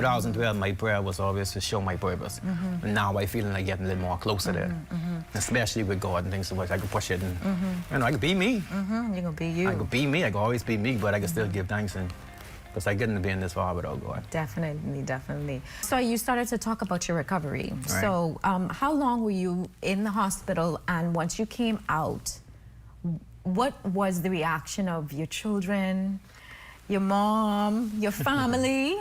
2012, my prayer was always to show my purpose. And now I feel like getting a little more closer there, especially with God and things so much. I can push it and, you know, I can be me. You're going to be you. I can be me. I can always be me, but I can still give thanks and because I couldn't have been this far without God. Definitely, definitely. So you started to talk about your recovery. Right. So how long were you in the hospital, and once you came out, what was the reaction of your children, your mom, your family?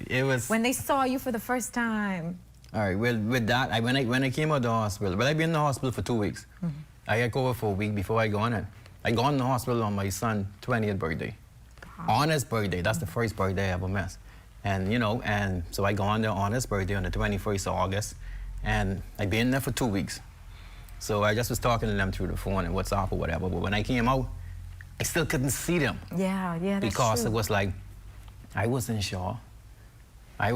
It was... When they saw you for the first time. All right, well, with that, when I came out of the hospital, well, I've been in the hospital for 2 weeks. I had COVID for a week before I gone in. I gone in the hospital on my son's 20th birthday. On his birthday, that's the first birthday I ever missed. And, you know, and so I gone there on his birthday on the 21st of August, and I've been there for 2 weeks. So I just was talking to them through the phone and WhatsApp or whatever, but when I came out, I still couldn't see them. Yeah, that's because true. It was like, I wasn't sure. I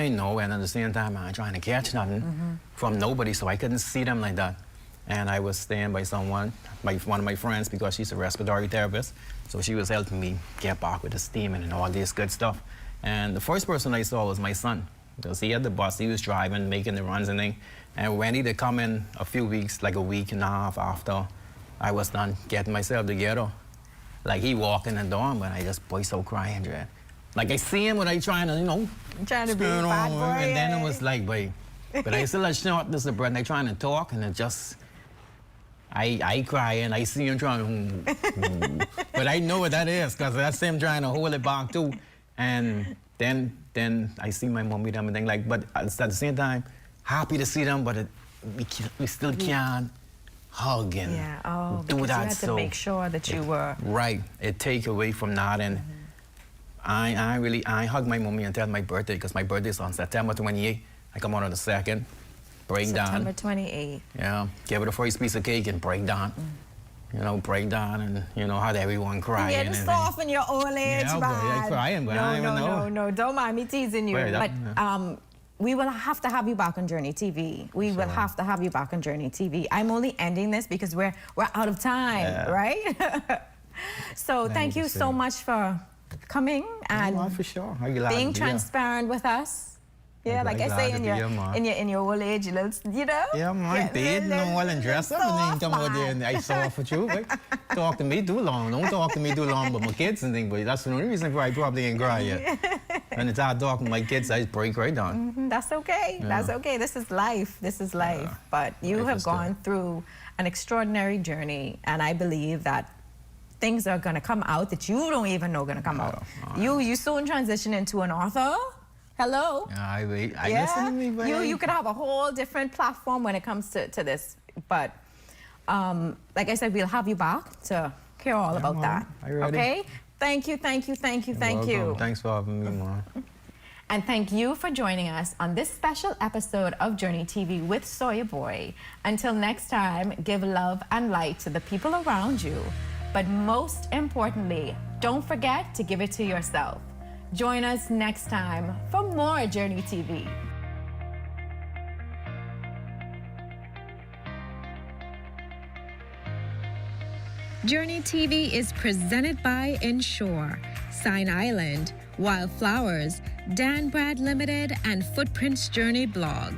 know, and at the same time, I'm trying to catch nothing from nobody, so I couldn't see them like that. And I was staying by someone, one of my friends, because she's a respiratory therapist, so she was helping me get back with the steaming and all this good stuff. And the first person I saw was my son, because he had the bus, he was driving, making the runs and things. And when he did come in a few weeks, like a week and a half after I was done getting myself together, like he walked in the door, but I just burst out crying, Dread. Like I see him when I trying to, you know, trying to be a bad boy. And then it was like, but I still had shortness of breath, and they trying to talk, and it just, I cry, and I see him trying to, but I know what that is, because that's him trying to hold it back too. And then I see my mom with them and things like, but at the same time, happy to see them, but we still can't hug and do that. You had to make sure that you were... Right, it take away from that, and I hug my mommy until my birthday, because my birthday is on September 28th. I come out on the 2nd, break down. September 28th. Yeah, give her the first piece of cake and break down. You know, break down and, you know, had everyone crying. Yeah, to soften your old age, yeah, man. I'm crying, but I don't even know. No, don't mind me teasing you. Wait, but we will have to have you back on Journey TV. We will have to have you back on Journey TV. I'm only ending this because we're out of time, right? So thank you so much for coming and for sure. being transparent with us. Yeah, like I say, in your old age, you know. Yeah, my dad, no well and dress up, and then come out there and I saw for you. Like, talk to me too long. Don't talk to me too long, but my kids and things. But that's the only reason why I probably ain't cry yet. When it's hard talking to my kids, I just break right down. That's okay. Yeah. That's okay. This is life. This is life. But you have gone through an extraordinary journey, and I believe that things are going to come out that you don't even know going to come out. You soon transition into an author. Hello. I listen to me, baby. You could have a whole different platform when it comes to this. But like I said, we'll have you back to hear all about that. Okay? Thank you. Thank you. Thanks for having me, Mom. And thank you for joining us on this special episode of Journey TV with Sawyer Boy. Until next time, give love and light to the people around you. But most importantly, don't forget to give it to yourself. Join us next time for more Journey TV. Journey TV is presented by Ensure, Sign Island, Wildflowers, Dan Brad Limited, and Footprints Journey Blog.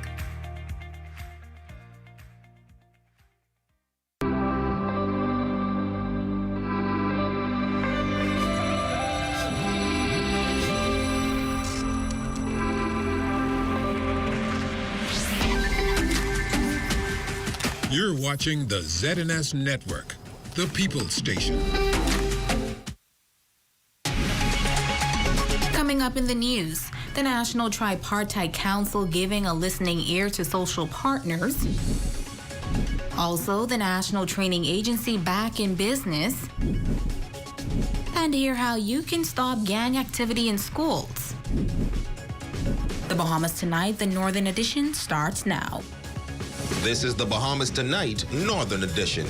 You're watching the ZNS Network, the People's Station. Coming up in the news, the National Tripartite Council giving a listening ear to social partners. Also, the National Training Agency back in business. And hear how you can stop gang activity in schools. The Bahamas Tonight, the Northern Edition, starts now. This is the Bahamas Tonight, Northern Edition.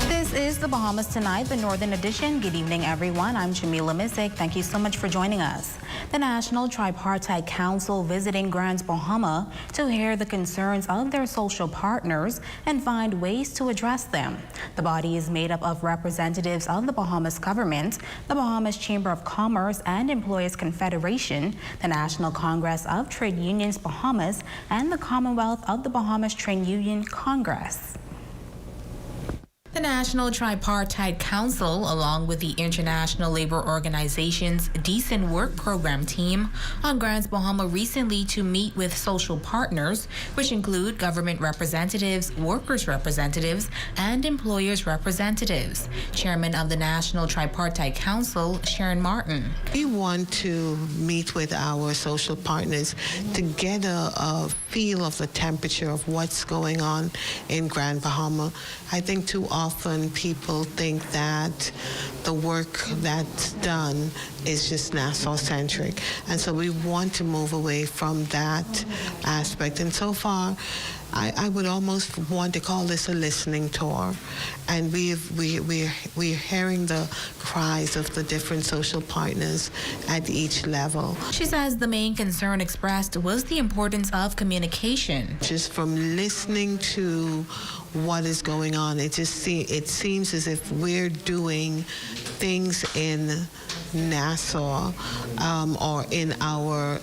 This is the the Bahamas Tonight, the Northern Edition. Good evening, everyone. I'm Jamila Missick. Thank you so much for joining us. The National Tripartite Council visiting Grand Bahama to hear the concerns of their social partners and find ways to address them. The body is made up of representatives of the Bahamas government, the Bahamas Chamber of Commerce and Employers Confederation, the National Congress of Trade Unions Bahamas, and the Commonwealth of the Bahamas Trade Union Congress. The National Tripartite Council, along with the International Labor Organization's Decent Work Program team, on Grand Bahama recently to meet with social partners, which include government representatives, workers' representatives, and employers' representatives. Chairman of the National Tripartite Council, Sharon Martin. We want to meet with our social partners to get a feel of the temperature of what's going on in Grand Bahama. I think too often people think that the work that's done is just Nassau-centric. And so we want to move away from that aspect. And so far, I would almost want to call this a listening tour. And we're hearing the cries of the different social partners at each level. She says the main concern expressed was the importance of communication. Just from listening to what is going on, it seems as if we're doing things in Nassau or in our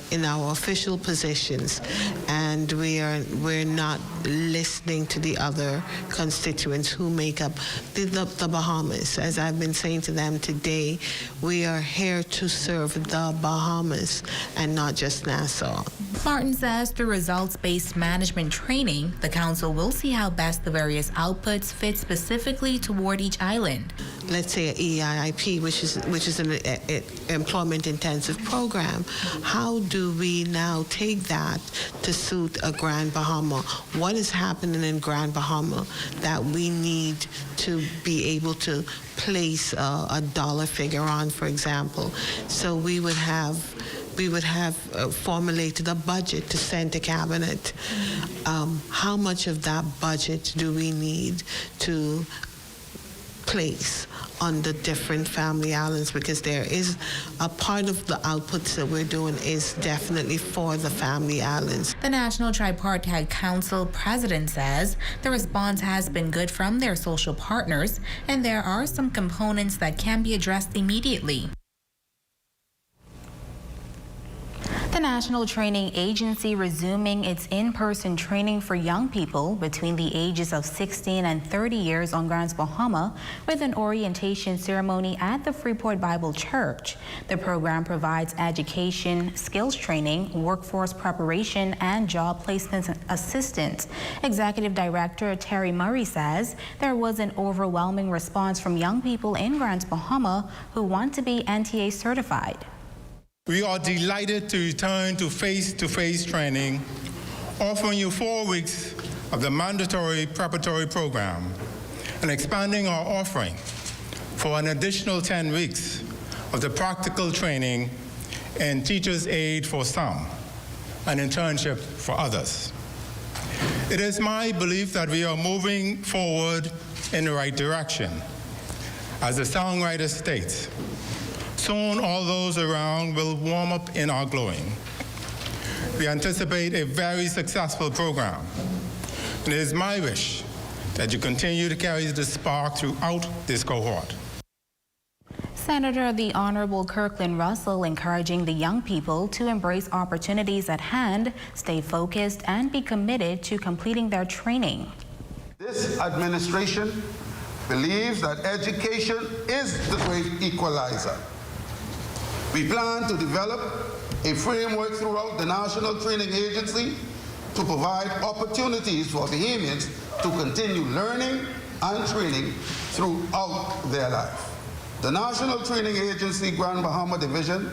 official positions, and we're not listening to the other constituents who make up the Bahamas. As I've been saying to them today, we are here to serve the Bahamas and not just Nassau. Martin says through results-based management training, the council will see how best the various outputs fit specifically toward each island. Let's say an EIIP, which is an employment-intensive program. How do we now take that to suit a Grand Bahama? What is happening in Grand Bahama that we need to be able to place a dollar figure on, for example? So we would have formulated a budget to send to cabinet. How much of that budget do we need to place on the different family islands? Because there is a part of the outputs that we're doing is definitely for the family islands. The National Tripartite Council president says the response has been good from their social partners, and there are some components that can be addressed immediately. The National Training Agency resuming its in-person training for young people between the ages of 16 and 30 years on Grand Bahama with an orientation ceremony at the Freeport Bible Church. The program provides education, skills training, workforce preparation, and job placement assistance. Executive Director Terry Murray says there was an overwhelming response from young people in Grand Bahama who want to be NTA certified. We are delighted to return to face-to-face training, offering you 4 weeks of the mandatory preparatory program and expanding our offering for an additional 10 weeks of the practical training and teacher's aid for some, an internship for others. It is my belief that we are moving forward in the right direction. As the songwriter states, soon all those around will warm up in our glowing. We anticipate a very successful program. And it is my wish that you continue to carry the spark throughout this cohort. Senator the Honorable Kirkland Russell encouraging the young people to embrace opportunities at hand, stay focused, and be committed to completing their training. This administration believes that education is the great equalizer. We plan to develop a framework throughout the National Training Agency to provide opportunities for Bahamians to continue learning and training throughout their life. The National Training Agency Grand Bahama Division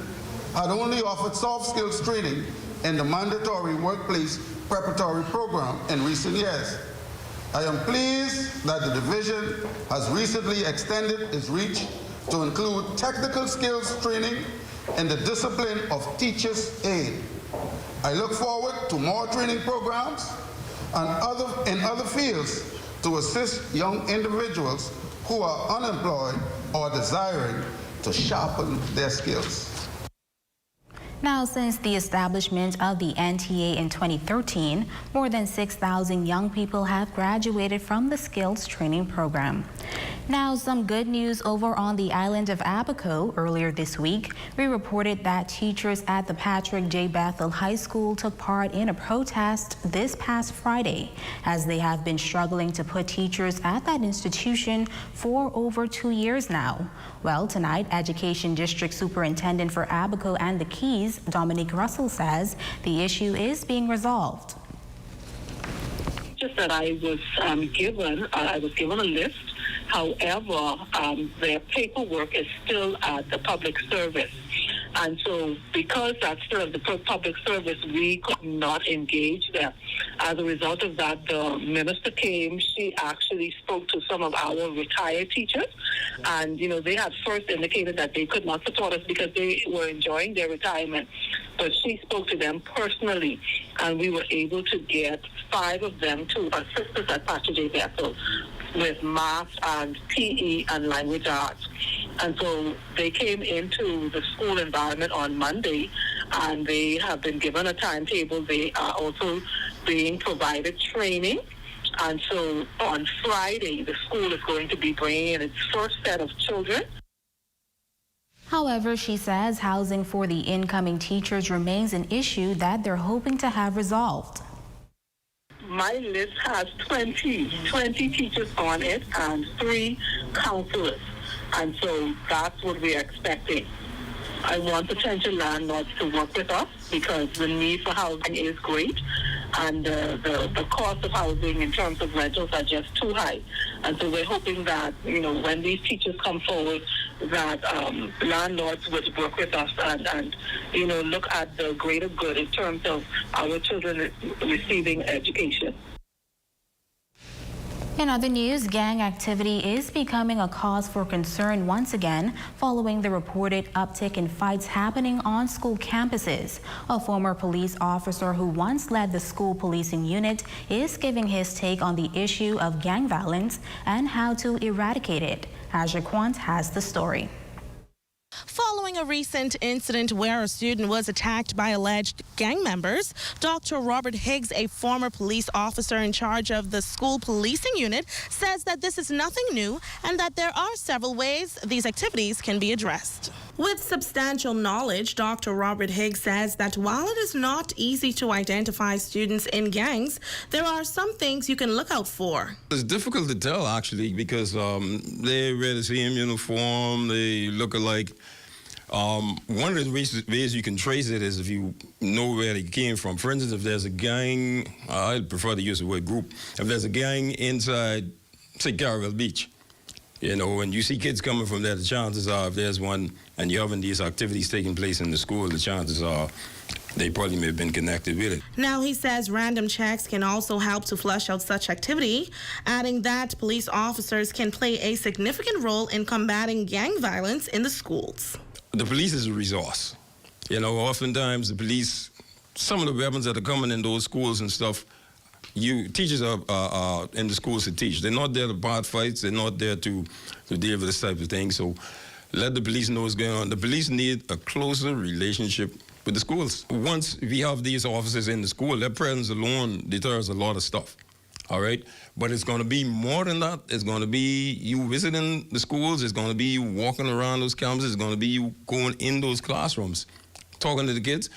had only offered soft skills training in the mandatory workplace preparatory program in recent years. I am pleased that the division has recently extended its reach to include technical skills training in the discipline of teacher's aid. I look forward to more training programs and in other fields to assist young individuals who are unemployed or desiring to sharpen their skills. Now, since the establishment of the NTA in 2013, more than 6,000 young people have graduated from the skills training program. Now, some good news over on the island of Abaco. Earlier this week, we reported that teachers at the Patrick J. Bethel High School took part in a protest this past Friday, as they have been struggling to put teachers at that institution for over 2 years now. Well, tonight, Education District Superintendent for Abaco and the Keys, Dominique Russell, says the issue is being resolved. Just that I was given a list. However, their paperwork is still at the public service. And so because that's still at the public service, we could not engage them. As a result of that, the minister came. She actually spoke to some of our retired teachers. And, they had first indicated that they could not support us because they were enjoying their retirement. But she spoke to them personally, and we were able to get 5 of them to assist us at Patrick J. Bethel with math and PE and language arts. And so they came into the school environment on Monday, and they have been given a timetable. They are also being provided training. And so on Friday, the school is going to be bringing in its first set of children. However, she says housing for the incoming teachers remains an issue that they're hoping to have resolved. My list has 20 teachers on it and 3 counselors. And so that's what we're expecting. I want potential landlords to work with us because the need for housing is great, and the cost of housing in terms of rentals are just too high. And so we're hoping that, when these teachers come forward, that landlords would work with us and look at the greater good in terms of our children receiving education. In other news, gang activity is becoming a cause for concern once again following the reported uptick in fights happening on school campuses. A former police officer who once led the school policing unit is giving his take on the issue of gang violence and how to eradicate it. Azure Quant has the story. Following a recent incident where a student was attacked by alleged gang members, Dr. Robert Higgs, a former police officer in charge of the school policing unit, says that this is nothing new and that there are several ways these activities can be addressed. With substantial knowledge, Dr. Robert Higgs says that while it is not easy to identify students in gangs, there are some things you can look out for. It's difficult to tell, actually, because they wear the same uniform, they look alike. One of the ways you can trace it is if you know where they came from. For instance, if there's a gang, I prefer to use the word group. If there's a gang inside, say, Carroll Beach, when you see kids coming from there, the chances are if there's one and you're having these activities taking place in the school, the chances are they probably may have been connected with it. Now, he says random checks can also help to flush out such activity, adding that police officers can play a significant role in combating gang violence in the schools. The police is a resource. Oftentimes the police, some of the weapons that are coming in those schools and stuff, teachers are in the schools to teach. They're not there to part fights. They're not there to deal with this type of thing. So let the police know what's going on. The police need a closer relationship with the schools. Once we have these officers in the school, their presence alone deters a lot of stuff. All right? But it's going to be more than that. It's going to be you visiting the schools. It's going to be you walking around those campuses. It's going to be you going in those classrooms, talking to the kids,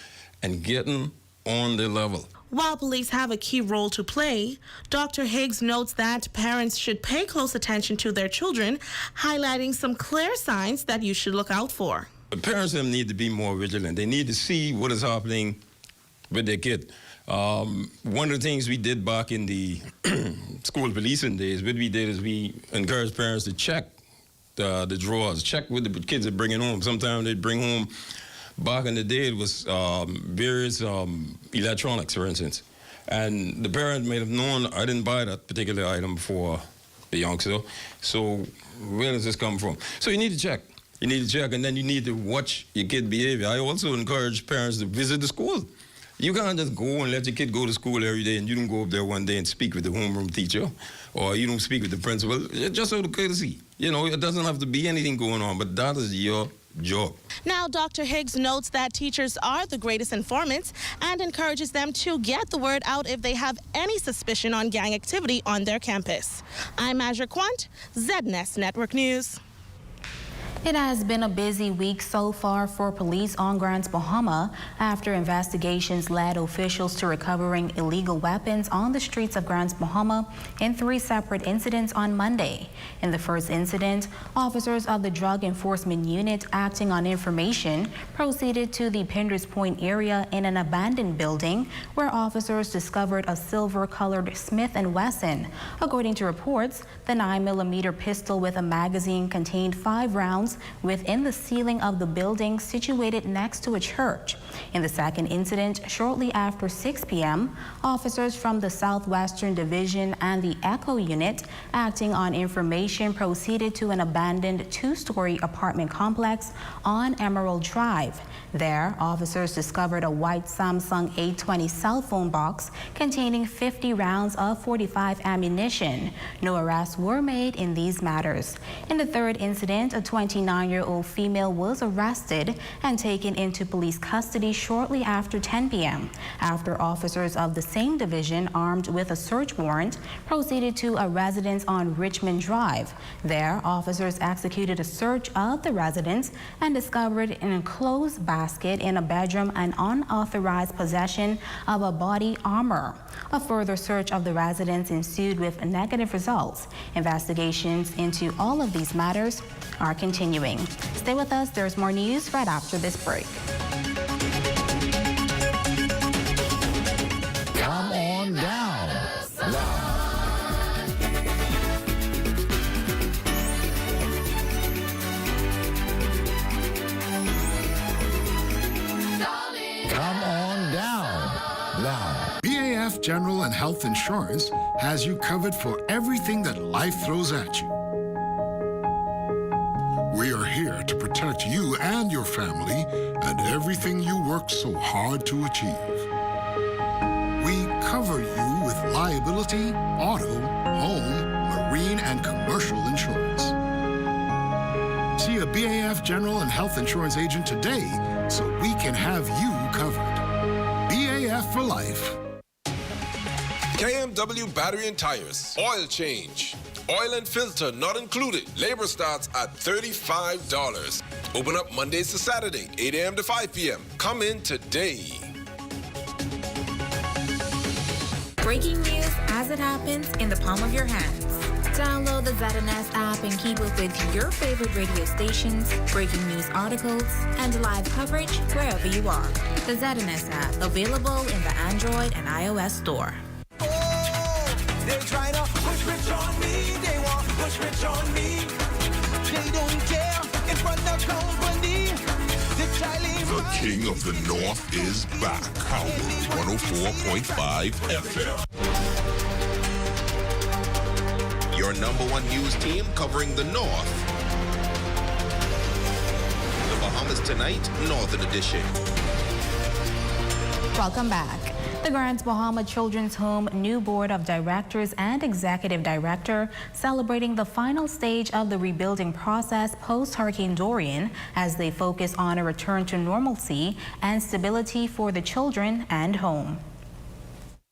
and getting on their level. While police have a key role to play, Dr. Higgs notes that parents should pay close attention to their children, highlighting some clear signs that you should look out for. The parents need to be more vigilant. They need to see what is happening with their kid. One of the things we did back in the school policing days, what we did is we encouraged parents to check the drawers, check what the kids are bringing home. Sometimes they'd bring home, back in the day, it was various electronics, for instance. And the parent may have known, I didn't buy that particular item for the youngster, so where does this come from? So you need to check. You need to check, and then you need to watch your kid behavior. I also encourage parents to visit the school. You can't just go and let your kid go to school every day and you don't go up there one day and speak with the homeroom teacher or you don't speak with the principal. Just out of courtesy. You know, it doesn't have to be anything going on, but that is your job. Now, Dr. Higgs notes that teachers are the greatest informants and encourages them to get the word out if they have any suspicion on gang activity on their campus. I'm Azure Quant, ZNS Network News. It has been a busy week so far for police on Grand Bahama after investigations led officials to recovering illegal weapons on the streets of Grand Bahama in 3 separate incidents on Monday. In the first incident, officers of the Drug Enforcement Unit acting on information proceeded to the Pinders Point area in an abandoned building where officers discovered a silver-colored Smith & Wesson. According to reports, the 9mm pistol with a magazine contained 5 rounds within the ceiling of the building situated next to a church. In the second incident, shortly after 6 p.m., officers from the Southwestern Division and the Echo Unit acting on information proceeded to an abandoned 2-story apartment complex on Emerald Drive. There, officers discovered a white Samsung A20 cell phone box containing 50 rounds of .45 ammunition. No arrests were made in these matters. In the third incident, a 29-year-old female was arrested and taken into police custody shortly after 10 p.m. after officers of the same division, armed with a search warrant, proceeded to a residence on Richmond Drive. There, officers executed a search of the residence and discovered an enclosed basket in a bedroom and unauthorized possession of a body armor. A further search of the residence ensued with negative results. Investigations into all of these matters are continuing. Stay with us. There's more news right after this break. Come on down. Come on down. Now. BAF General and Health Insurance has you covered for everything that life throws at you. We are here to protect you and your family and everything you work so hard to achieve. We cover you with liability, auto, home, marine, and commercial insurance. See a BAF General and Health Insurance agent today so we can have you covered. BAF for life. KMW Battery and Tires. Oil change. Oil and filter not included. Labor starts at $35. Open up Mondays to Saturday, 8 a.m. to 5 p.m. Come in today. Breaking news as it happens in the palm of your hands. Download the ZNS app and keep up with your favorite radio stations, breaking news articles, and live coverage wherever you are. The ZNS app, available in the Android and iOS store. They're trying to push rich on me. They want to push rich on me. They don't care in front of company. The King of the North is back. Howard 104.5 FM. Your #1 news team covering the North. The Bahamas Tonight, Northern Edition. Welcome back. The Grand Bahama Children's Home new board of directors and executive director celebrating the final stage of the rebuilding process post-Hurricane Dorian as they focus on a return to normalcy and stability for the children and home.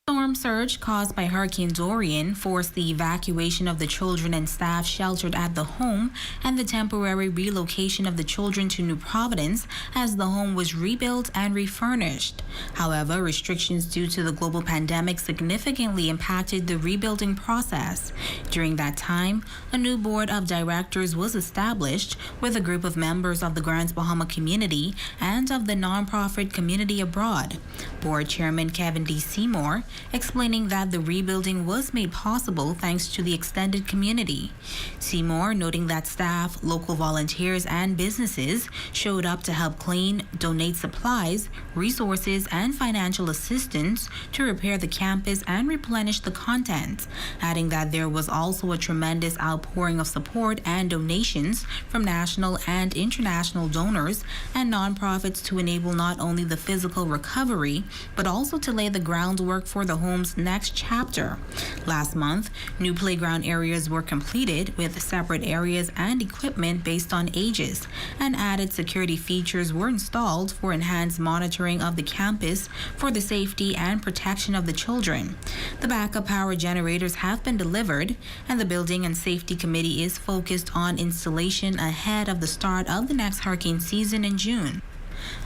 Storm surge caused by Hurricane Dorian forced the evacuation of the children and staff sheltered at the home and the temporary relocation of the children to New Providence as the home was rebuilt and refurnished. However, restrictions due to the global pandemic significantly impacted the rebuilding process. During that time, a new board of directors was established with a group of members of the Grand Bahama community and of the nonprofit community abroad. Board Chairman Kevin D. Seymour explaining that the rebuilding was made possible thanks to the extended community. Seymour noting that staff, local volunteers, and businesses showed up to help clean, donate supplies, resources, and financial assistance to repair the campus and replenish the contents, adding that there was also a tremendous outpouring of support and donations from national and international donors and nonprofits to enable not only the physical recovery, but also to lay the groundwork for the home home's next chapter. Last month, new playground areas were completed with separate areas and equipment based on ages, and added security features were installed for enhanced monitoring of the campus for the safety and protection of the children. The backup power generators have been delivered, and the Building and Safety Committee is focused on installation ahead of the start of the next hurricane season in June.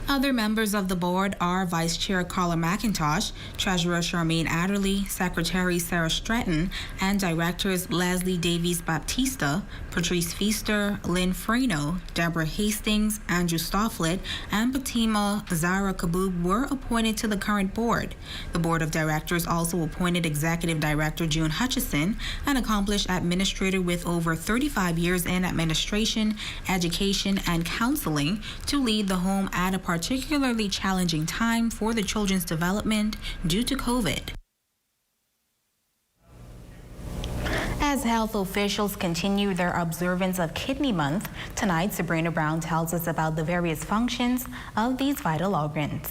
Other members of the board are Vice Chair Carla McIntosh, Treasurer Charmaine Adderley, Secretary Sarah Stratton, and Directors Leslie Davies Baptista, Patrice Feaster, Lynn Freno, Deborah Hastings, Andrew Stofflet, and Fatima Zara Kaboub were appointed to the current board. The Board of Directors also appointed Executive Director June Hutchison, an accomplished administrator with over 35 years in administration, education, and counseling, to lead the home at a particularly challenging time for the children's development due to COVID. As health officials continue their observance of Kidney Month, tonight Sabrina Brown tells us about the various functions of these vital organs.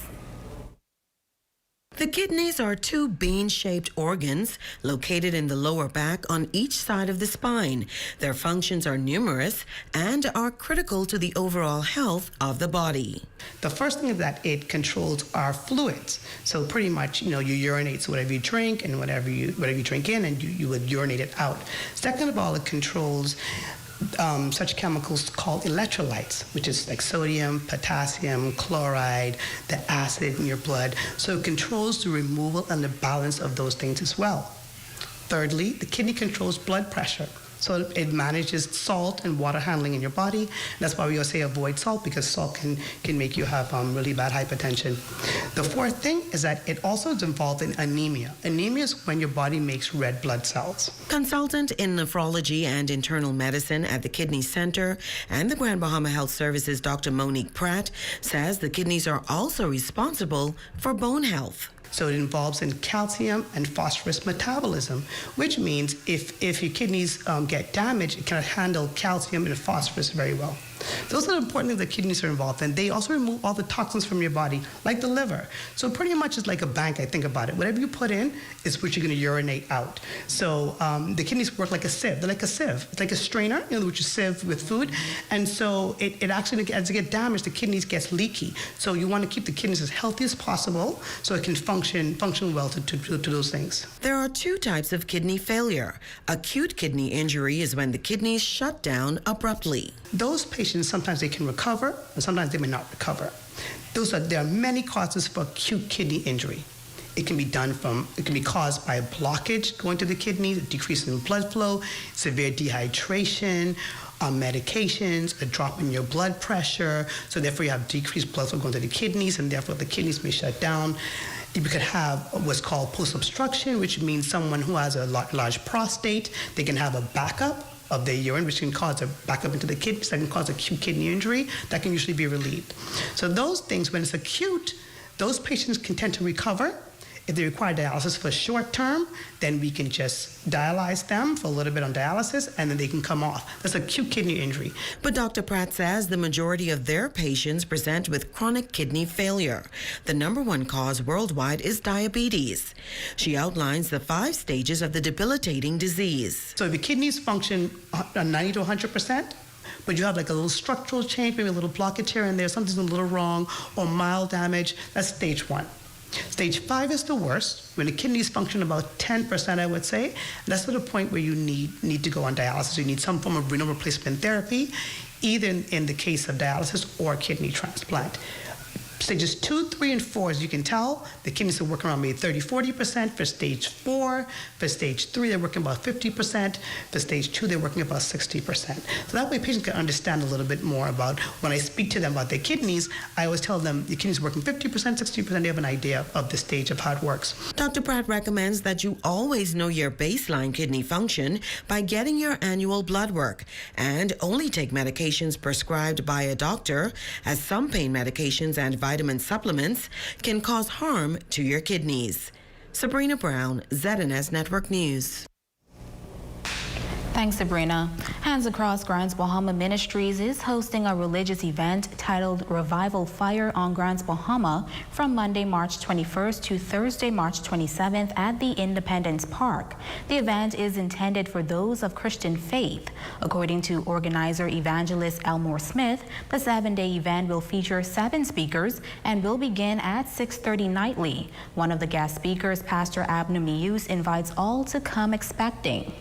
The kidneys are two bean-shaped organs located in the lower back on each side of the spine. Their functions are numerous and are critical to the overall health of the body. The first thing is that it controls our fluids. So pretty much, you urinate. So whatever you drink and whatever you drink in, and you would urinate it out. Second of all, it controls such chemicals called electrolytes, which is like sodium, potassium, chloride, the acid in your blood. So it controls the removal and the balance of those things as well. Thirdly, the kidney controls blood pressure. So it manages salt and water handling in your body. That's why we always say avoid salt, because salt can make you have really bad hypertension. The fourth thing is that it also is involved in anemia. Anemia is when your body makes red blood cells. Consultant in nephrology and internal medicine at the Kidney Center and the Grand Bahama Health Services, Dr. Monique Pratt, says the kidneys are also responsible for bone health. So it involves in calcium and phosphorus metabolism, which means if your kidneys get damaged, it cannot handle calcium and phosphorus very well. Those are the important things that kidneys are involved in. They also remove all the toxins from your body, like the liver. So pretty much it's like a bank, I think about it. Whatever you put in is what you're going to urinate out. So the kidneys work like a sieve. They're like a sieve. It's like a strainer, which you sieve with food. And so it actually, as it gets damaged, the kidneys gets leaky. So you want to keep the kidneys as healthy as possible so it can function well to those things. There are two types of kidney failure. Acute kidney injury is when the kidneys shut down abruptly. Those patients, sometimes they can recover, and sometimes they may not recover. There are many causes for acute kidney injury. It can be caused by a blockage going to the kidney, a decrease in blood flow, severe dehydration, medications, a drop in your blood pressure. So therefore you have decreased blood flow going to the kidneys, and therefore the kidneys may shut down. You could have what's called post-obstruction, which means someone who has a large prostate, they can have a backup of their urine, which can cause a backup into the kidneys, that can cause acute kidney injury, that can usually be relieved. So those things, when it's acute, those patients can tend to recover. If they require dialysis for short term, then we can just dialyze them for a little bit on dialysis, and then they can come off. That's acute kidney injury. But Dr. Pratt says the majority of their patients present with chronic kidney failure. The number one cause worldwide is diabetes. She outlines the 5 stages of the debilitating disease. So if the kidneys function 90 to 100%, but you have like a little structural change, maybe a little blockage here and there, something's a little wrong, or mild damage, that's stage 1. Stage 5 is the worst, when the kidneys function about 10%, I would say. That's to the point where you need to go on dialysis. You need some form of renal replacement therapy, either in the case of dialysis or kidney transplant. Stages 2, 3, and 4, as you can tell, the kidneys are working around maybe 30-40%. For stage 4, for stage 3, they're working about 50%. For stage 2, they're working about 60%. So that way patients can understand a little bit more about, when I speak to them about their kidneys, I always tell them the kidneys are working 50%, 60%, they have an idea of the stage of how it works. Dr. Pratt recommends that you always know your baseline kidney function by getting your annual blood work, and only take medications prescribed by a doctor, as some pain medications and vitamin supplements can cause harm to your kidneys. Sabrina Brown, ZNS Network News. Thanks, Sabrina. Hands Across Grand Bahama Ministries is hosting a religious event titled Revival Fire on Grand Bahama from Monday, March 21st to Thursday, March 27th at the Independence Park. The event is intended for those of Christian faith. According to organizer evangelist Elmore Smith, the 7-day event will feature 7 speakers and will begin at 6:30 nightly. One of the guest speakers, Pastor Abner Mius, invites all to come expecting.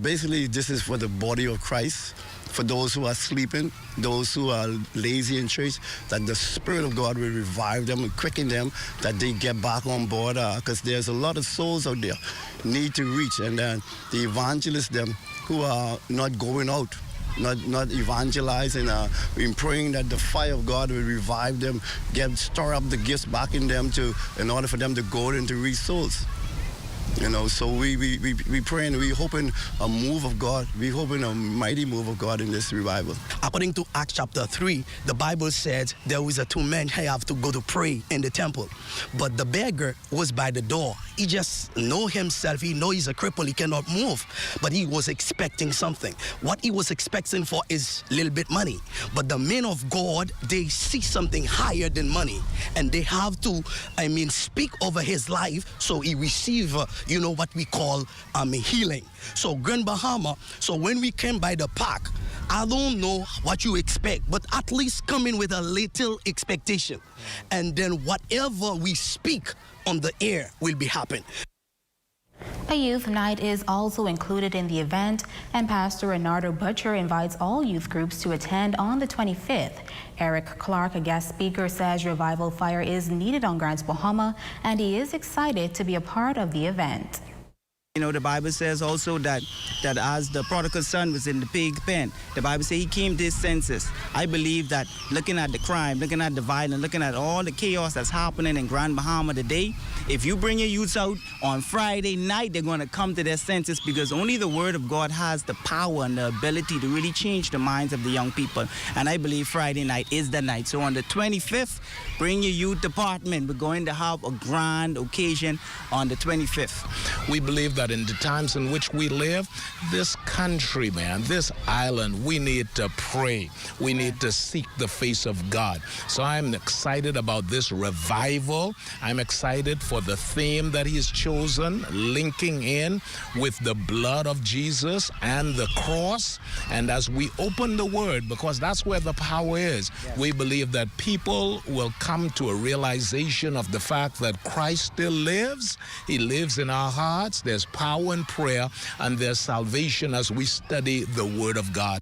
Basically, this is for the body of Christ, for those who are sleeping, those who are lazy in church, that the Spirit of God will revive them and quicken them, that they get back on board, because there's a lot of souls out there need to reach, and then the evangelists, them who are not going out, not evangelizing, in praying that the fire of God will revive them, stir up the gifts back in them in order for them to go and to reach souls. You know, so we praying, we hoping a move of God, we hoping a mighty move of God in this revival. According to Acts chapter 3, the Bible said there was 2 men who have to go to pray in the temple. But the beggar was by the door. He just know himself, he know he's a cripple, he cannot move. But he was expecting something. What he was expecting for is a little bit money. But the men of God, they see something higher than money. And they have to, speak over his life so he receive what we call healing. So Grand Bahama, so when we came by the park, I don't know what you expect, but at least come in with a little expectation. And then whatever we speak on the air will be happening. A youth night is also included in the event, and Pastor Renardo Butcher invites all youth groups to attend on the 25th. Eric Clark, a guest speaker, says Revival Fire is needed on Grand Bahama, and he is excited to be a part of the event. You know, the Bible says also that as the prodigal son was in the pig pen, the Bible says he came to his senses. I believe that looking at the crime, looking at the violence, looking at all the chaos that's happening in Grand Bahama today, if you bring your youths out on Friday night, they're going to come to their senses, because only the Word of God has the power and the ability to really change the minds of the young people. And I believe Friday night is the night. So on the 25th, bring your youth department. We're going to have a grand occasion on the 25th. We believe that in the times in which we live, this country, man, this island, we need to pray. We need to seek the face of God. So I'm excited about this revival. I'm excited for the theme that he's chosen, linking in with the blood of Jesus and the cross. And as we open the word, because that's where the power is, we believe that people will come to a realization of the fact that Christ still lives. He lives in our hearts. There's power in prayer, and there's salvation as we study the Word of God.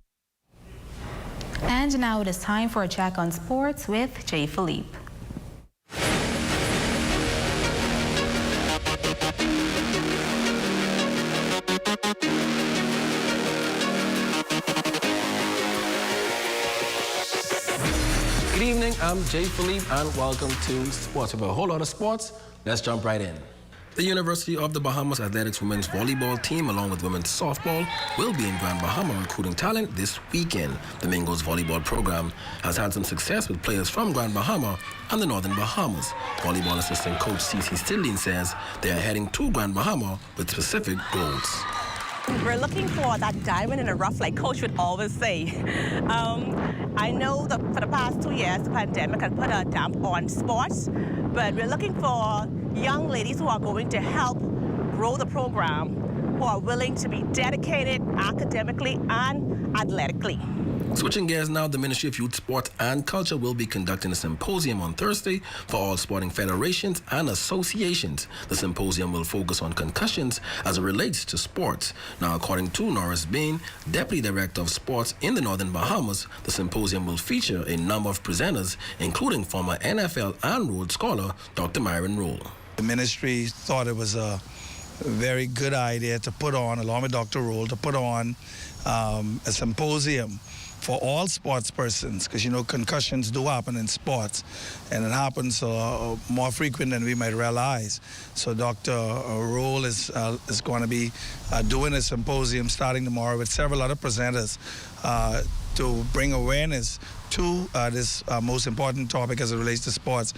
And now it is time for a check on sports with Jay Philippe. Good evening, I'm Jay Philippe, and welcome to Sports. We have a whole lot of sports. Let's jump right in. The University of the Bahamas Athletics women's volleyball team, along with women's softball, will be in Grand Bahama recruiting talent this weekend. The Mingo's volleyball program has had some success with players from Grand Bahama and the Northern Bahamas. Volleyball assistant coach Cece Stilling says they are heading to Grand Bahama with specific goals. We're looking for that diamond in the rough, like Coach would always say. I know that for the past 2 years, the pandemic has put a damp on sports, but we're looking for young ladies who are going to help grow the program, who are willing to be dedicated academically and athletically. Switching gears now, the Ministry of Youth, Sport and Culture will be conducting a symposium on Thursday for all sporting federations and associations. The symposium will focus on concussions as it relates to sports. Now, according to Norris Bain, Deputy Director of Sports in the Northern Bahamas, the symposium will feature a number of presenters, including former NFL and Rhodes Scholar Dr. Myron Roll. The ministry thought it was a very good idea to put on, along with Dr. Roll, to put on a symposium for all sports persons, because, you know, concussions do happen in sports, and it happens more frequent than we might realize. So Dr. Roll is going to be doing a symposium starting tomorrow with several other presenters to bring awareness to this most important topic as it relates to sports,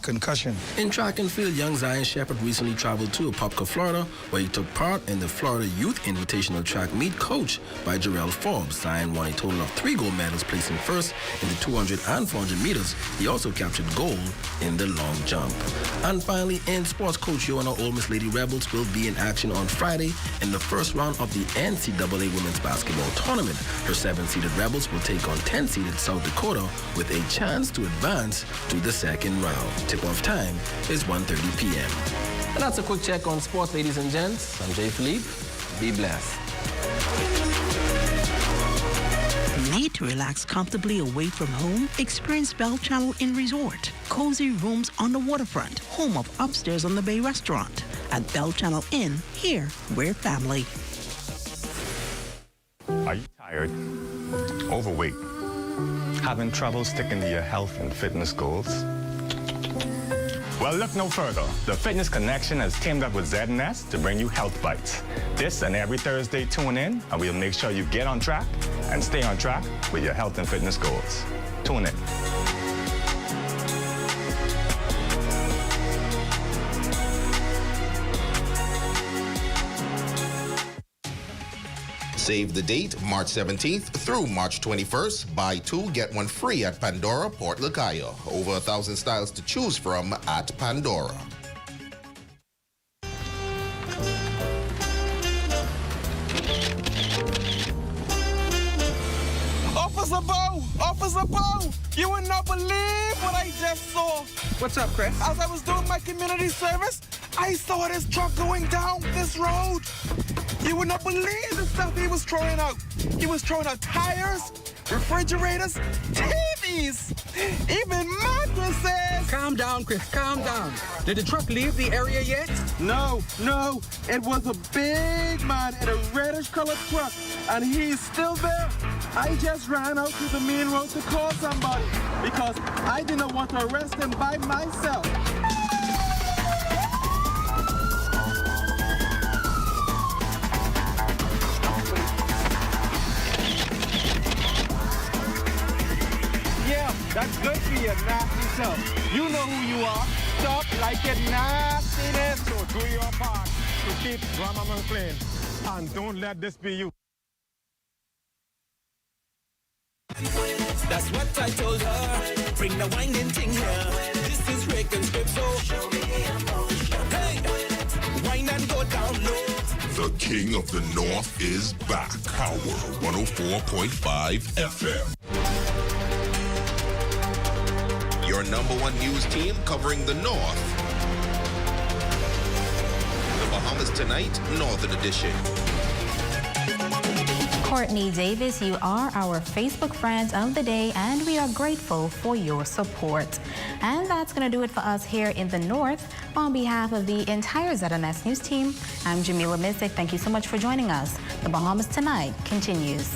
concussion. In track and field, young Zion Shepherd recently traveled to Apopka, Florida, where he took part in the Florida Youth Invitational Track Meet coached by Jarrell Forbes. Zion won a total of 3 gold medals, placing first in the 200 and 400 meters. He also captured gold in the long jump. And finally, in sports, Coach Yo and our Ole Miss Lady Rebels will be in action on Friday in the first round of the NCAA Women's Basketball Tournament. Her 7-seeded Rebels will take on 10-seeded South Dakota with a chance to advance to the second round. Tip-off time is 1:30 p.m. And that's a quick check on sports, ladies and gents. I'm Jay Philippe. Be blessed. Need to relax comfortably away from home? Experience Bell Channel Inn Resort. Cozy rooms on the waterfront, home of Upstairs on the Bay restaurant. At Bell Channel Inn, here we're family. Are you tired, overweight, having trouble sticking to your health and fitness goals? Well, look no further. The Fitness Connection has teamed up with Z&S to bring you Health Bites. This and every Thursday, tune in, and we'll make sure you get on track and stay on track with your health and fitness goals. Tune in. Save the date, March 17th through March 21st. Buy 2, get 1 free at Pandora, Port Lucayo. Over 1,000 styles to choose from at Pandora. Officer Bo! Officer Bo! You would not believe what I just saw. What's up, Chris? As I was doing my community service, I saw this truck going down this road. You would not believe the stuff he was throwing out. He was throwing out tires, refrigerators, TVs, even mattresses. Calm down, Chris, calm down. Did the truck leave the area yet? No. It was a big man in a reddish colored truck, and he's still there. I just ran out to the main road to call somebody because I did not want to arrest him by myself. Yeah, that's good for your nasty self. You know who you are. Stop like your nastiness. So do your part to keep Grandmama clean. And don't let this be you. That's what I told her. Bring the winding thing here. This is Rick and Script, so show me emotion. Hey, wine and go down low. The King of the North is back. Power 104.5 FM. Your #1 news team covering the North. The Bahamas Tonight, Northern Edition. Courtney Davis, you are our Facebook friend of the day, and we are grateful for your support. And that's going to do it for us here in the North. On behalf of the entire ZNS News team, I'm Jamila Mizik. Thank you so much for joining us. The Bahamas Tonight continues.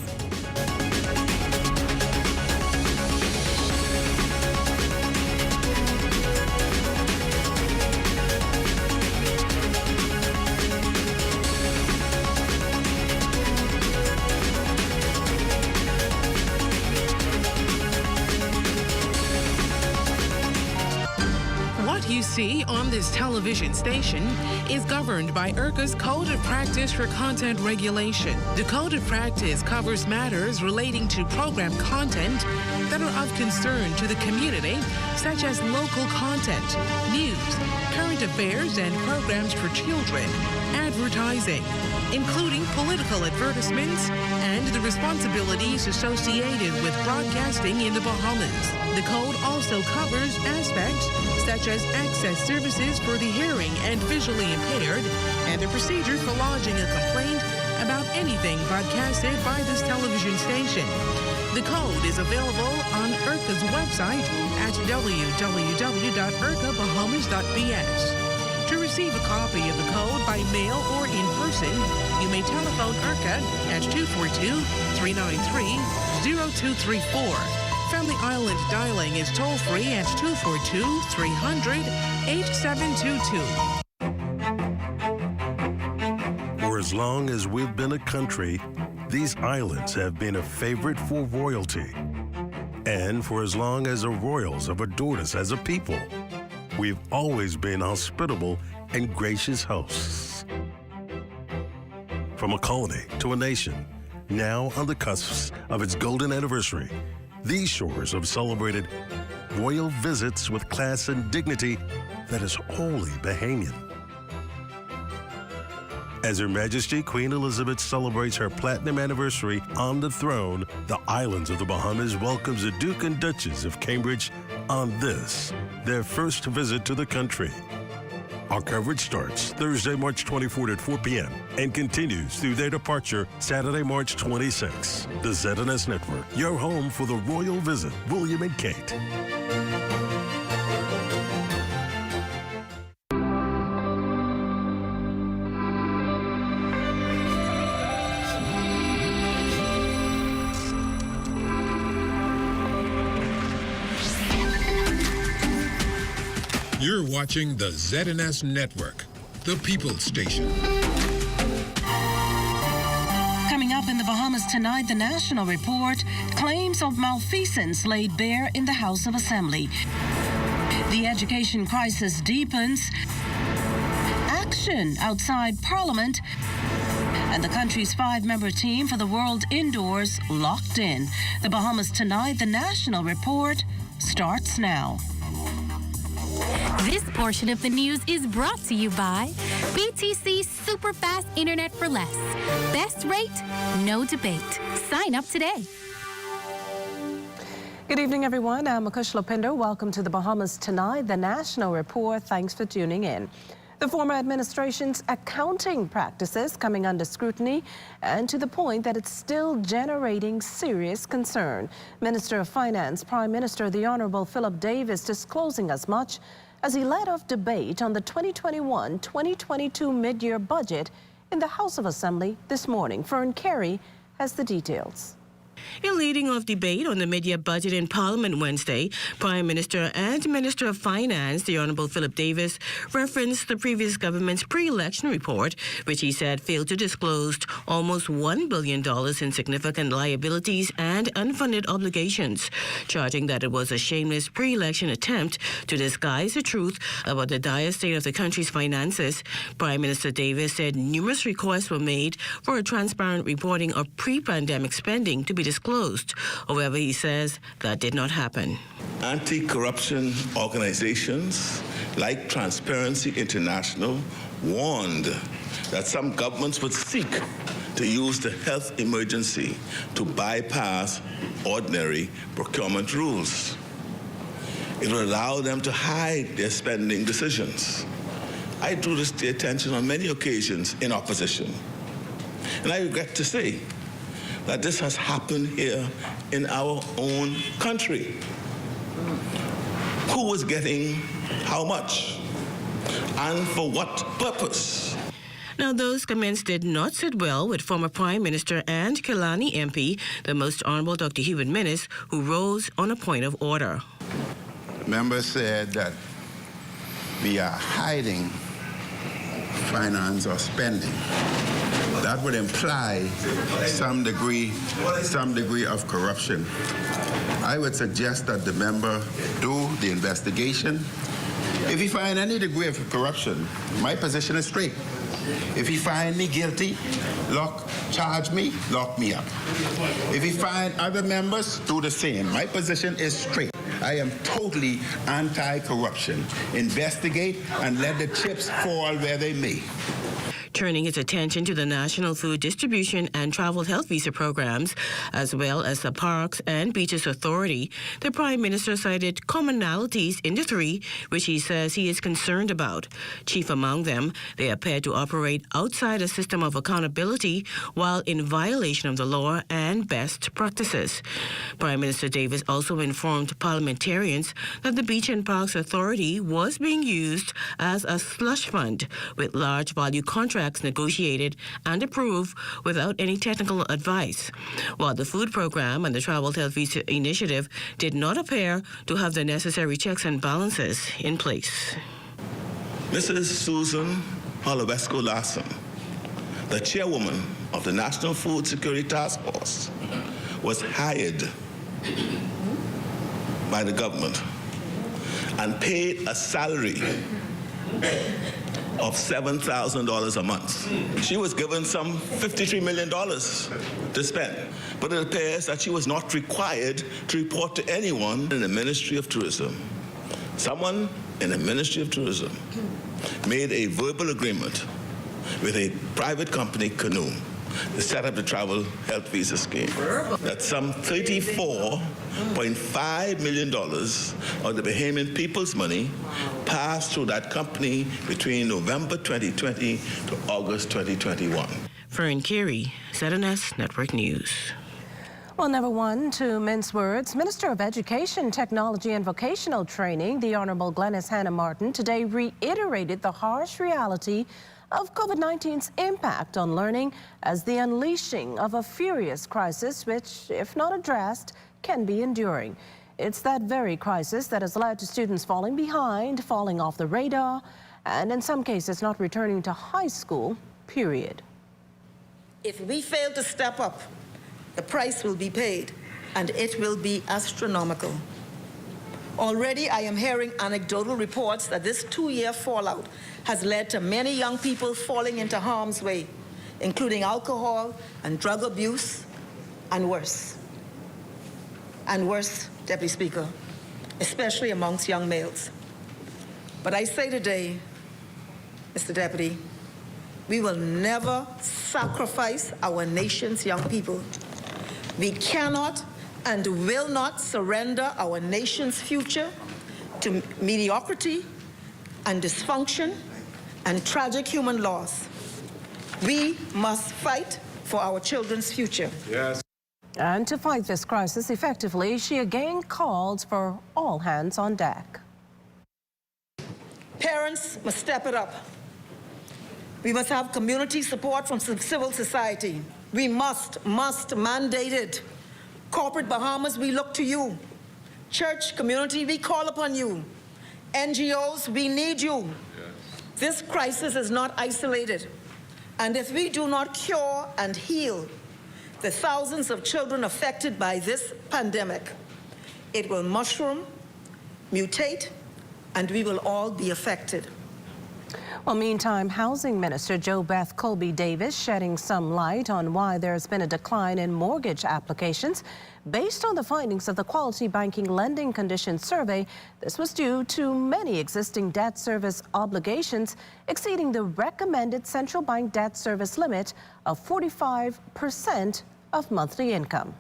See on this television station is governed by IRCA's Code of Practice for Content Regulation. The Code of Practice covers matters relating to program content that are of concern to the community, such as local content, news, current affairs, and programs for children, advertising, including political advertisements, and the responsibilities associated with broadcasting in the Bahamas. The code also covers aspects such as access services for the hearing and visually impaired, and the procedure for lodging a complaint about anything broadcasted by this television station. The code is available on IRCA's website at www.ircabahamas.bs. To receive a copy of the code by mail or in person, you may telephone IRCA at 242-393-0234. Family Island dialing is toll-free at 242-300-8722. For as long as we've been a country, these islands have been a favorite for royalty. And for as long as the royals have adored us as a people, we've always been hospitable and gracious hosts. From a colony to a nation, now on the cusps of its golden anniversary, these shores have celebrated royal visits with class and dignity that is wholly Bahamian. As Her Majesty Queen Elizabeth celebrates her platinum anniversary on the throne, the islands of the Bahamas welcomes the Duke and Duchess of Cambridge on this, their first visit to the country. Our coverage starts Thursday, March 24th at 4 p.m. and continues through their departure Saturday, March 26th. The ZNS Network, your home for the royal visit. William and Kate. You're watching the ZNS Network, the People's Station. Coming up in the Bahamas tonight, the National Report, claims of malfeasance laid bare in the House of Assembly. The education crisis deepens. Action outside Parliament. And the country's 5-member team for the World Indoors locked in. The Bahamas tonight, the National Report starts now. This portion of the news is brought to you by BTC Super Fast Internet for Less. Best rate, no debate. Sign up today. Good evening, everyone. I'm Akush Lopindo. Welcome to the Bahamas Tonight, the National Report. Thanks for tuning in. The former administration's accounting practices coming under scrutiny, and to the point that it's still generating serious concern. Minister of Finance, Prime Minister the Honorable Philip Davis disclosing as much as he led off debate on the 2021-2022 mid-year budget in the House of Assembly this morning. Fern Carey has the details. In leading off debate on the mid-year budget in Parliament Wednesday, Prime Minister and Minister of Finance, the Honourable Philip Davis, referenced the previous government's pre-election report, which he said failed to disclose almost $1 billion in significant liabilities and unfunded obligations, charging that it was a shameless pre-election attempt to disguise the truth about the dire state of the country's finances. Prime Minister Davis said numerous requests were made for a transparent reporting of pre-pandemic spending to be disclosed. However, he says that did not happen. Anti-corruption organizations like Transparency International warned that some governments would seek to use the health emergency to bypass ordinary procurement rules. It would allow them to hide their spending decisions. I drew this to their attention on many occasions in opposition. And I regret to say that this has happened here in our own country. Who was getting how much and for what purpose? Now, those comments did not sit well with former Prime Minister and Killarney MP, the Most Honourable Dr. Hubert Minnis, who rose on a point of order. Members said that we are hiding finance or spending. That would imply some degree of corruption. I would suggest that the member do the investigation. If he find any degree of corruption, my position is straight. If he find me guilty, charge me, lock me up. If he find other members, do the same. My position is straight. I am totally anti-corruption. Investigate and let the chips fall where they may. Turning its attention to the National Food Distribution and Travel Health Visa programs, as well as the Parks and Beaches Authority, the Prime Minister cited commonalities in the three, which he says he is concerned about. Chief among them, they appear to operate outside a system of accountability while in violation of the law and best practices. Prime Minister Davis also informed parliamentarians that the Beach and Parks Authority was being used as a slush fund with large value contracts negotiated and approved without any technical advice, while the food program and the Travel Health Visa initiative did not appear to have the necessary checks and balances in place. Mrs. Susan Holowesco Larson, the chairwoman of the National Food Security Task Force, was hired by the government and paid a salary of $7,000 a month. She was given some $53 million to spend, but it appears that she was not required to report to anyone in the Ministry of Tourism. Someone in the Ministry of Tourism made a verbal agreement with a private company, Canoe, to set up the travel health visa scheme. That's some $34.5 million of the Bahamian people's money passed through that company between November 2020 to August 2021. Fern Carey, ZNS Network News. Well, never one to mince words. Minister of Education, Technology and Vocational Training, the Honourable Glenys Hannah Martin, today reiterated the harsh reality of COVID-19's impact on learning as the unleashing of a furious crisis which, if not addressed, can be enduring. It's that very crisis that has led to students falling behind, falling off the radar, and in some cases not returning to high school, period. If we fail to step up, the price will be paid, and it will be astronomical. Already, I am hearing anecdotal reports that this two-year fallout has led to many young people falling into harm's way, including alcohol and drug abuse, and worse. And worse, Deputy Speaker, especially amongst young males. But I say today, Mr. Deputy, we will never sacrifice our nation's young people. We cannot and will not surrender our nation's future to mediocrity and dysfunction and tragic human loss. We must fight for our children's future. Yes. And to fight this crisis effectively, she again called for all hands on deck. Parents must step it up. We must have community support from civil society. We must mandate it. Corporate Bahamas, we look to you. Church community, we call upon you. NGOs, we need you. Yes. This crisis is not isolated. And if we do not cure and heal the thousands of children affected by this pandemic, it will mushroom, mutate, and we will all be affected. Well, meantime, Housing Minister Jo Beth Colby Davis shedding some light on why there's been a decline in mortgage applications. Based on the findings of the Quality Banking Lending Conditions Survey, this was due to many existing debt service obligations exceeding the recommended central bank debt service limit of 45% of monthly income.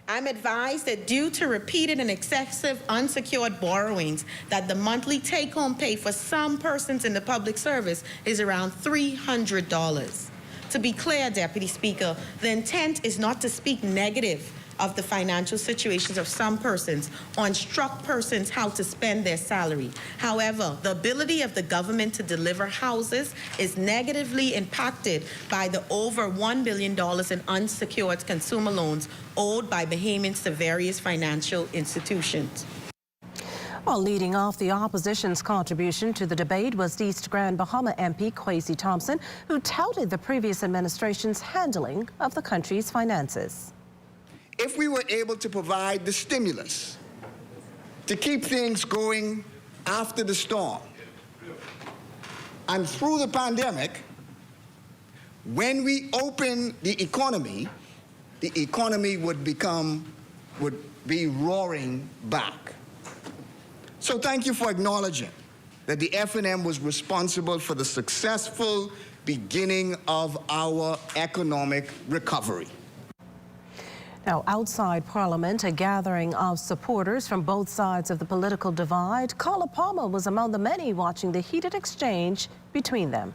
I'm advised that due to repeated and excessive unsecured borrowings, that the monthly take-home pay for some persons in the public service is around $300. To be clear, Deputy Speaker, the intent is not to speak negative of the financial situations of some persons or instruct persons how to spend their salary. However, the ability of the government to deliver houses is negatively impacted by the over $1 billion in unsecured consumer loans owed by Bahamians to various financial institutions. Well, leading off the opposition's contribution to the debate was East Grand Bahama MP Kwesi Thompson, who touted the previous administration's handling of the country's finances. If we were able to provide the stimulus to keep things going after the storm and through the pandemic, when we open the economy would be roaring back. So thank you for acknowledging that the F&M was responsible for the successful beginning of our economic recovery. Now, outside Parliament, a gathering of supporters from both sides of the political divide. Carla Palmer was among the many watching the heated exchange between them.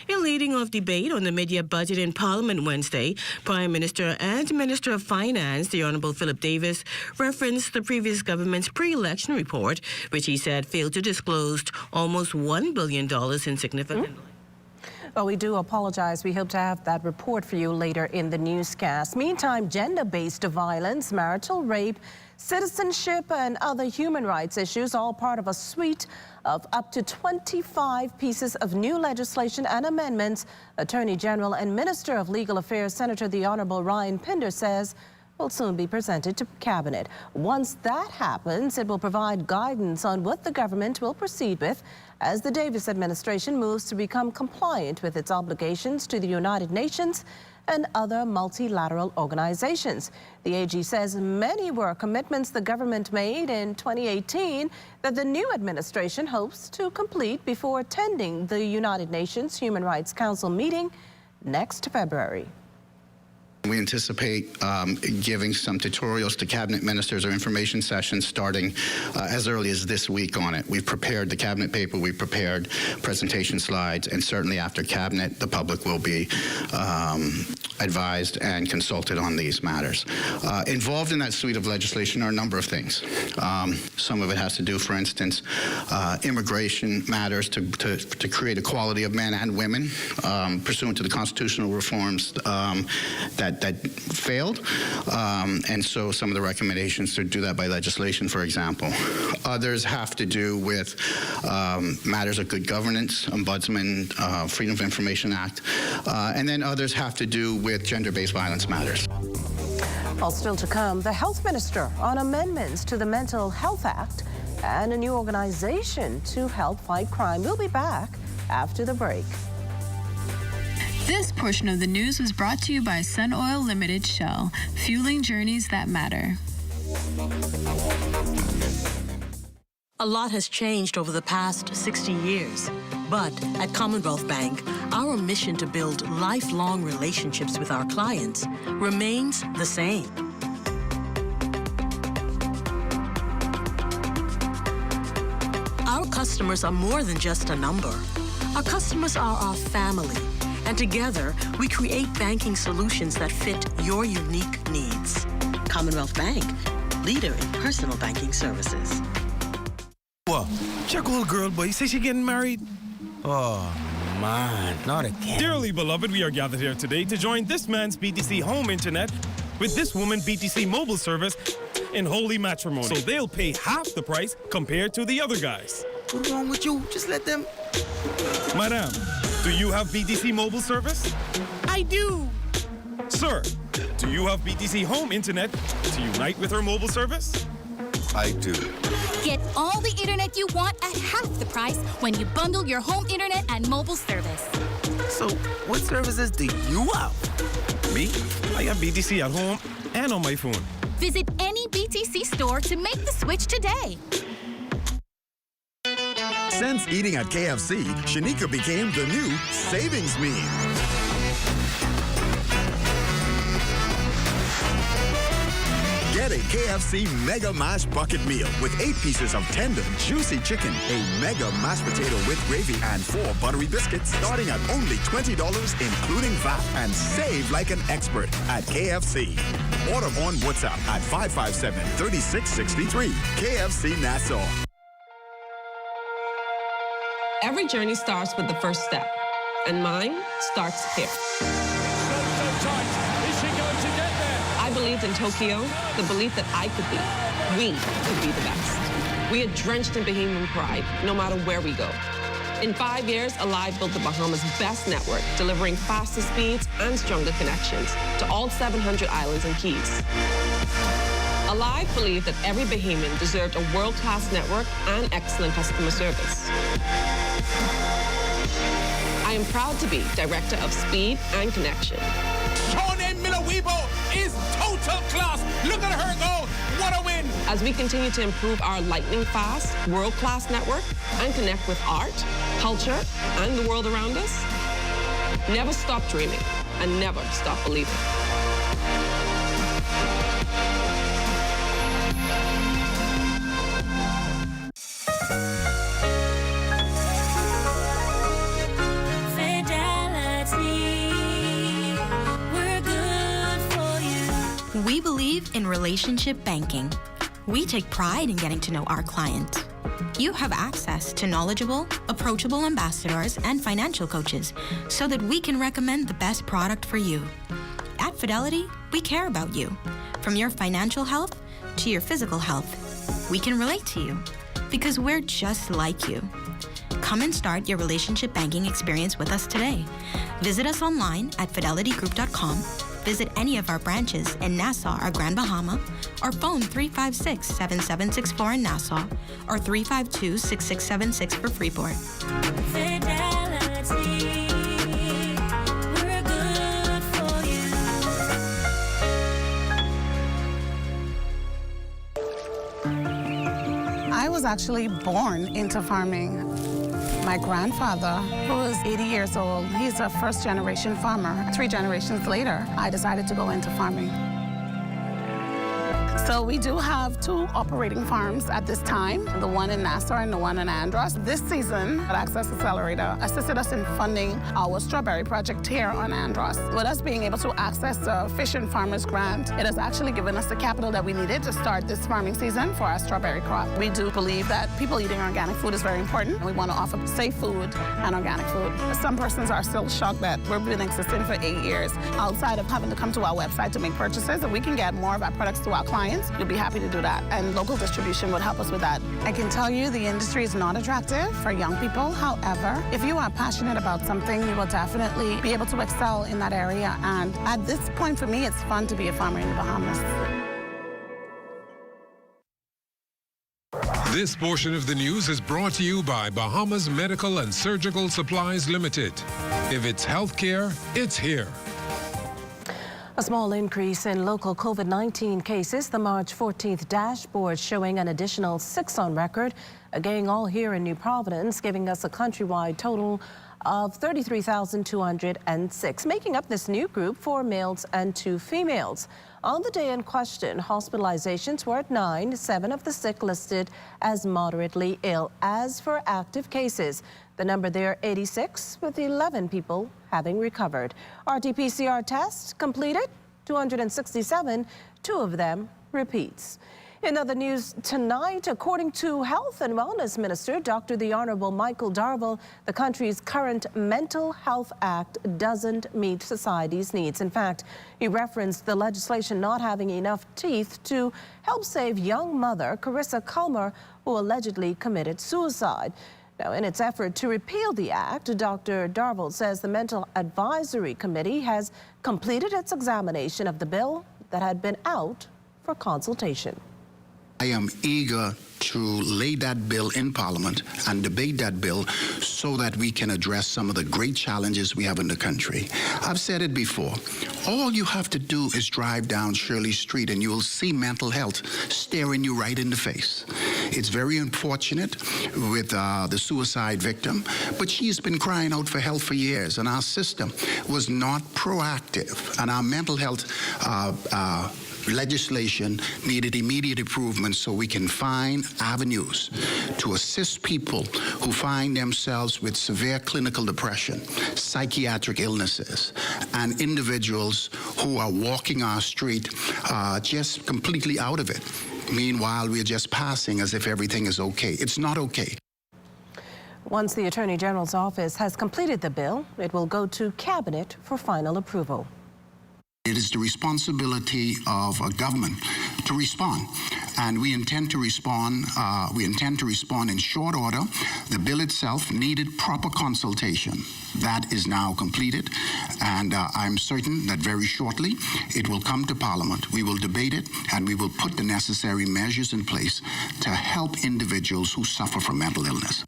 In leading off debate on the mid-year budget in Parliament Wednesday, Prime Minister and Minister of Finance, the Honourable Philip Davis, referenced the previous government's pre-election report, which he said failed to disclose almost $1 billion in significant... Well, we do apologize. We hope to have that report for you later in the newscast. Meantime, gender-based violence, marital rape, citizenship, and other human rights issues, all part of a suite of up to 25 pieces of new legislation and amendments. Attorney General and Minister of Legal Affairs, Senator the Honourable Ryan Pinder, says will soon be presented to Cabinet. Once that happens, it will provide guidance on what the government will proceed with as the Davis administration moves to become compliant with its obligations to the United Nations and other multilateral organizations. The AG says many were commitments the government made in 2018 that the new administration hopes to complete before attending the United Nations Human Rights Council meeting next February. We anticipate giving some tutorials to cabinet ministers or information sessions starting as early as this week on it. We've prepared the cabinet paper, we've prepared presentation slides, and certainly after cabinet, the public will be advised and consulted on these matters. Involved in that suite of legislation are a number of things. Some of it has to do, for instance, immigration matters to create equality of men and women pursuant to the constitutional reforms that failed, and so some of the recommendations to do that by legislation, for example. Others have to do with matters of good governance, Ombudsman, Freedom of Information Act, and then others have to do with gender-based violence matters. Well, still to come, the health minister on amendments to the Mental Health Act and a new organization to help fight crime. We'll be back after the break. This portion of the news was brought to you by Sun Oil Limited Shell, fueling journeys that matter. A lot has changed over the past 60 years, but at Commonwealth Bank, our mission to build lifelong relationships with our clients remains the same. Our customers are more than just a number. Our customers are our family. And together, we create banking solutions that fit your unique needs. Commonwealth Bank, leader in personal banking services. What? Check old girl, boy. You say she getting married? Oh, man, not again. Dearly beloved, we are gathered here today to join this man's BTC home internet with this woman BTC mobile service in holy matrimony. So they'll pay half the price compared to the other guys. What's wrong with you? Just let them... Madam, do you have BTC mobile service? I do. Sir, do you have BTC home internet to unite with her mobile service? I do. Get all the internet you want at half the price when you bundle your home internet and mobile service. So, what services do you have? Me? I have BTC at home and on my phone. Visit any BTC store to make the switch today. Since eating at KFC, Shanika became the new savings meme. Get a KFC Mega Mash Bucket Meal with 8 pieces of tender, juicy chicken, a Mega Mashed Potato with gravy, and 4 buttery biscuits, starting at only $20, including VAT, and save like an expert at KFC. Order on WhatsApp at 557-3663. KFC Nassau. Every journey starts with the first step, and mine starts here. So tight. Is she going to get there? I believed in Tokyo, the belief that we could be the best. We are drenched in Bahamian pride, no matter where we go. In 5 years, Alive built the Bahamas' best network, delivering faster speeds and stronger connections to all 700 islands and keys. Alive believed that every Bahamian deserved a world-class network and excellent customer service. I am proud to be Director of Speed and Connection. Shawnee Miller-Weibo is total class. Look at her go. What a win. As we continue to improve our lightning-fast, world-class network and connect with art, culture, and the world around us, never stop dreaming and never stop believing. We believe in relationship banking. We take pride in getting to know our clients. You have access to knowledgeable, approachable ambassadors and financial coaches so that we can recommend the best product for you. At Fidelity, we care about you. From your financial health to your physical health, we can relate to you because we're just like you. Come and start your relationship banking experience with us today. Visit us online at fidelitygroup.com Visit any of our branches in Nassau or Grand Bahama, or phone 356-7764 in Nassau or 352-6676 for Freeport. I was actually born into farming. My grandfather, who is 80 years old, he's a first-generation farmer. 3 generations later, I decided to go into farming. So we do have 2 operating farms at this time, the one in Nassau and the one in Andros. This season, Access Accelerator assisted us in funding our strawberry project here on Andros. With us being able to access the Fish and Farmers Grant, it has actually given us the capital that we needed to start this farming season for our strawberry crop. We do believe that people eating organic food is very important. We want to offer safe food and organic food. Some persons are still shocked that we've been existing for 8 years. Outside of having to come to our website to make purchases, if we can get more of our products to our clients, we'd be happy to do that, and local distribution would help us with that. I can tell you the industry is not attractive for young people. However, if you are passionate about something, you will definitely be able to excel in that area, and at this point for me, it's fun to be a farmer in the Bahamas. This portion of the news is brought to you by Bahamas Medical and Surgical Supplies Limited. If it's healthcare, it's here. A small increase in local COVID-19 cases. The March 14th dashboard showing an additional 6 on record. Again, all here in New Providence, giving us a countrywide total of 33,206, making up this new group 4 males and 2 females. On the day in question, hospitalizations were at 9, 7 of the sick listed as moderately ill. As for active cases, the number there 86, with 11 people having recovered. RT-PCR tests completed, 267, 2 of them repeats. In other news tonight, according to Health and Wellness Minister Dr. the Honorable Michael Darville, the country's current Mental Health Act doesn't meet society's needs. In fact, he referenced the legislation not having enough teeth to help save young mother Carissa Culmer, who allegedly committed suicide. Now, in its effort to repeal the act, Dr. Darville says the Mental Advisory Committee has completed its examination of the bill that had been out for consultation. I am eager to lay that bill in Parliament and debate that bill so that we can address some of the great challenges we have in the country. I've said it before. All you have to do is drive down Shirley Street and you will see mental health staring you right in the face. It's very unfortunate with the suicide victim, but she's been crying out for help for years, and our system was not proactive, and our mental health legislation needed immediate improvements so we can find avenues to assist people who find themselves with severe clinical depression, psychiatric illnesses, and individuals who are walking our street just completely out of it. Meanwhile, we're just passing as if everything is okay. It's not okay. Once the Attorney General's office has completed the bill, it will go to Cabinet for final approval. It is the responsibility of a government to respond, and we intend to respond. In short order. The bill itself needed proper consultation. That is now completed, and I'm certain that very shortly it will come to Parliament. We will debate it, and we will put the necessary measures in place to help individuals who suffer from mental illness.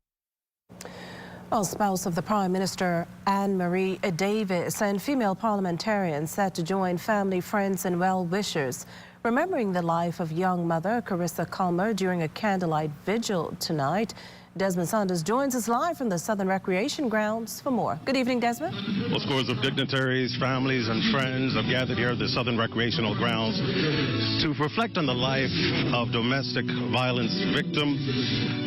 Well, spouse of the Prime Minister, Anne-Marie Davis, and female parliamentarians set to join family, friends, and well-wishers, remembering the life of young mother Carissa Culmer during a candlelight vigil tonight. Desmond Saunders joins us live from the Southern Recreation Grounds for more. Good evening, Desmond. Well, scores of dignitaries, families, and friends have gathered here at the Southern Recreational Grounds to reflect on the life of domestic violence victim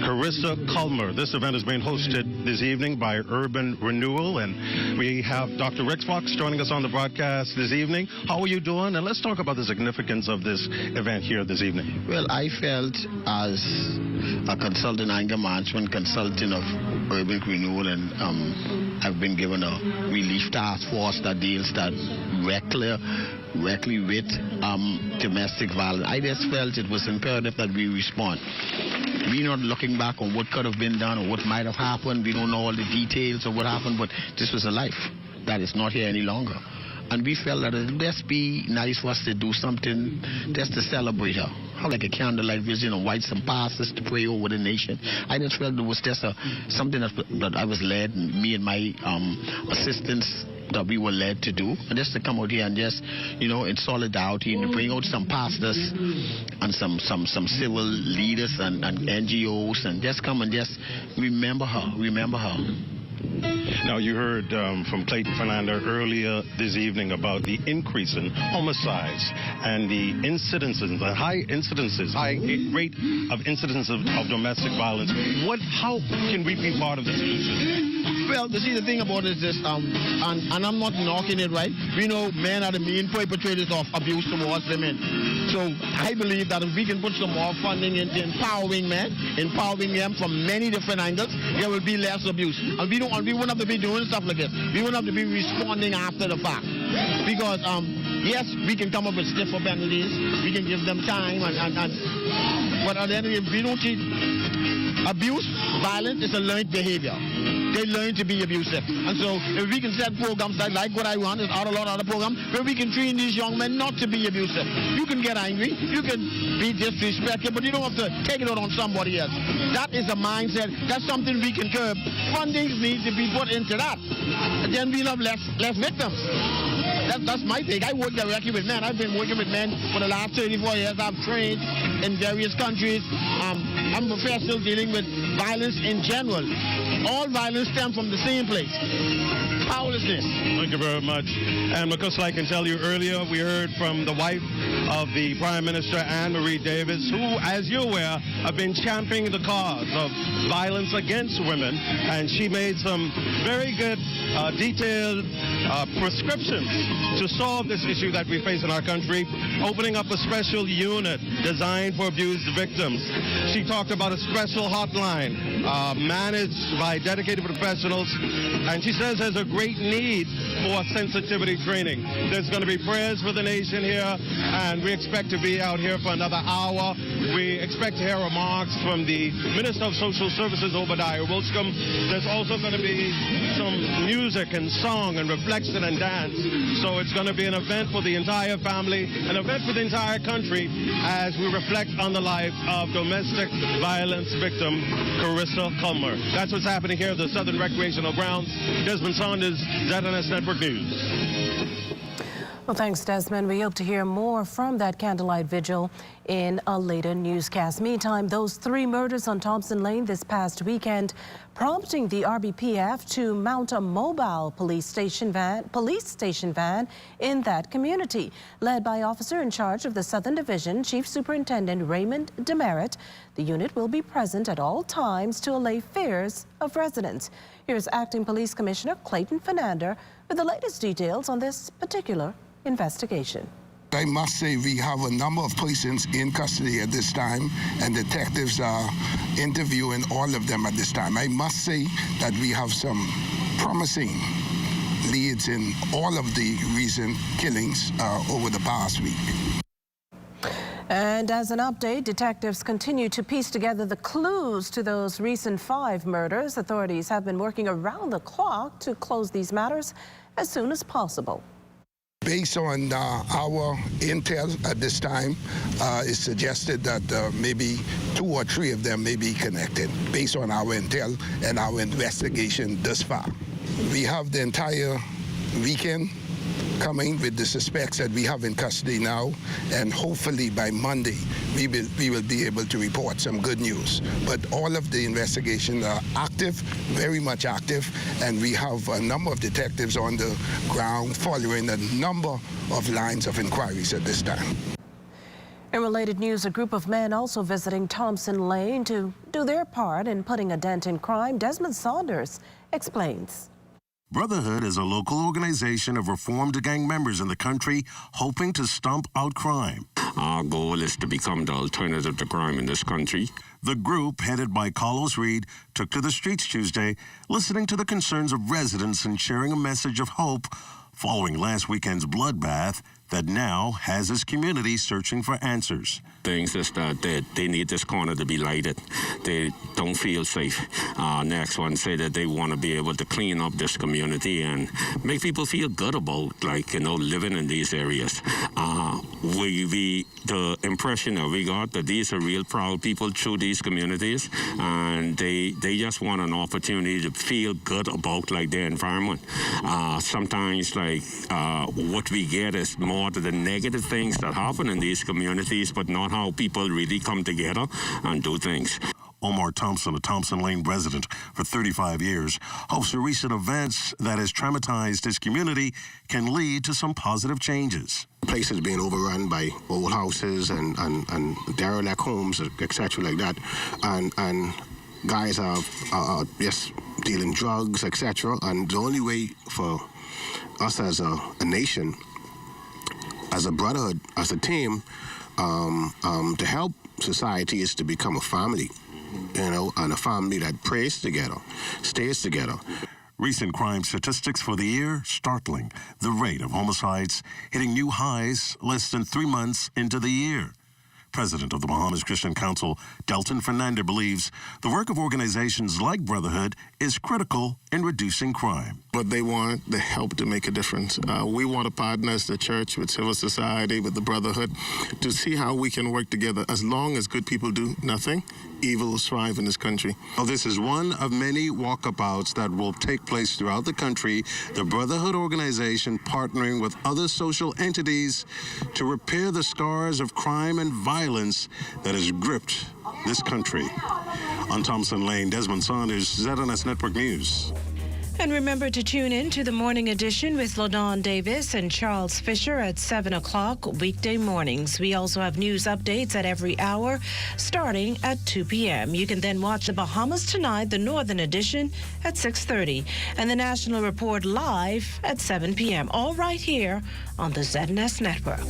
Carissa Culmer. This event is being hosted this evening by Urban Renewal, and we have Dr. Rex Fox joining us on the broadcast this evening. How are you doing? And let's talk about the significance of this event here this evening. Well, I felt as a consultant anger management consultant of Urban Renewal, and I've been given a relief task force that deals directly with domestic violence. I just felt it was imperative that we respond. We're not looking back on what could have been done or what might have happened. We don't know all the details of what happened, but this was a life that is not here any longer. And we felt that it would just be nice for us to do something just to celebrate her. How like a candlelight vision and light some passes to pray over the nation. I just felt it was just something that I was led, me and my assistants, that we were led to do, and just to come out here and just, in solidarity, and bring out some pastors and some civil leaders and NGOs, and just come and just remember her. Now, you heard from Clayton Fernandez earlier this evening about the increase in homicides and the incidences, the high rate of incidents of domestic violence. How can we be part of the solution? Well, you see, the thing about it is this, and I'm not knocking it, right? We know men are the main perpetrators of abuse towards women. So I believe that if we can put some more funding into empowering men, empowering them from many different angles, there will be less abuse. And we won't have to be doing stuff like this. We won't have to be responding after the fact. Because, yes, we can come up with stiffer penalties. We can give them time. But at the end of the day, we don't treat abuse, violence is a learned behavior. They learn to be abusive. And so if we can set programs like what I run, is out a lot of other programs, where we can train these young men not to be abusive. You can get angry, you can be disrespectful, but you don't have to take it out on somebody else. That is a mindset. That's something we can curb. Funding needs to be put into that. And then we'll have less victims. That's my take. I work directly with men. I've been working with men for the last 34 years. I've trained in various countries. I'm a professional dealing with violence in general. All violence stems from the same place. Powerlessness. Thank you very much. And because I can tell you earlier, we heard from the wife of the Prime Minister, Anne Marie Davis, who, as you're aware, have been championing the cause of violence against women. And she made some very good, detailed prescriptions to solve this issue that we face in our country, opening up a special unit designed for abused victims. She talked about a special hotline managed by dedicated professionals, and she says there's a great need for sensitivity training. There's going to be prayers for the nation here, and we expect to be out here for another hour. We expect to hear remarks from the Minister of Social Services, Obadiah Wilscombe. There's also going to be some music and song and reflection and dance. So it's going to be an event for the entire family, an event for the entire country, as we reflect on the life of domestic violence victim Carissa Culmer. That's what's happening here at the Southern Recreational Grounds. Desmond Saunders, ZNS Network News. Well, thanks, Desmond. We hope to hear more from that candlelight vigil in a later newscast. Meantime, those 3 murders on Thompson Lane this past weekend, prompting the RBPF to mount a mobile police station van in that community. Led by officer in charge of the Southern Division, Chief Superintendent Raymond Demerit, the unit will be present at all times to allay fears of residents. Here's Acting Police Commissioner Clayton Fernandez with the latest details on this particular investigation. I must say we have a number of persons in custody at this time, and detectives are interviewing all of them at this time. I must say that we have some promising leads in all of the recent killings over the past week. And as an update, detectives continue to piece together the clues to those recent 5 murders. Authorities have been working around the clock to close these matters as soon as possible. Based on our intel at this time, it's suggested that maybe 2 or 3 of them may be connected, based on our intel and our investigation thus far. We have the entire weekend coming with the suspects that we have in custody now, and hopefully by Monday we will be able to report some good news. But all of the investigations are active, very much active, and we have a number of detectives on the ground following a number of lines of inquiries at this time. In related news, a group of men also visiting Thompson Lane to do their part in putting a dent in crime. Desmond Saunders explains. Brotherhood is a local organization of reformed gang members in the country hoping to stomp out crime. Our goal is to become the alternative to crime in this country. The group, headed by Carlos Reed, took to the streets Tuesday, listening to the concerns of residents and sharing a message of hope following last weekend's bloodbath that now has its community searching for answers. Things is that they need this corner to be lighted. They don't feel safe. Next one say that they want to be able to clean up this community and make people feel good about, living in these areas. The impression that we got that these are real proud people through these communities, and they just want an opportunity to feel good about their environment. Sometimes what we get is more to the negative things that happen in these communities, but not how people really come together and do things. Omar Thompson, a Thompson Lane resident for 35 years, hopes the recent events that has traumatized his community can lead to some positive changes. Places being overrun by old houses and derelict homes, etc. like that, and guys are just dealing drugs, etc. And the only way for us as a nation, as a brotherhood, as a team, to help society is to become a family, and a family that prays together, stays together. Recent crime statistics for the year startling. The rate of homicides hitting new highs less than 3 months into the year. President of the Bahamas Christian Council, Delton Fernandez, believes the work of organizations like Brotherhood is critical in reducing crime. But they want the help to make a difference. We want to partner as the church with civil society, with the Brotherhood, to see how we can work together. As long as good people do nothing, evil will thrive in this country. Well, this is one of many walkabouts that will take place throughout the country. The Brotherhood organization partnering with other social entities to repair the scars of crime and violence that has gripped this country. On Thompson Lane, Desmond Saunders, ZNS Network News. And remember to tune in to the Morning Edition with LaDawn Davis and Charles Fisher at 7 o'clock weekday mornings. We also have news updates at every hour starting at 2 p.m. You can then watch the Bahamas Tonight, the Northern Edition, at 6:30 and the National Report live at 7 p.m. All right here on the ZNS Network.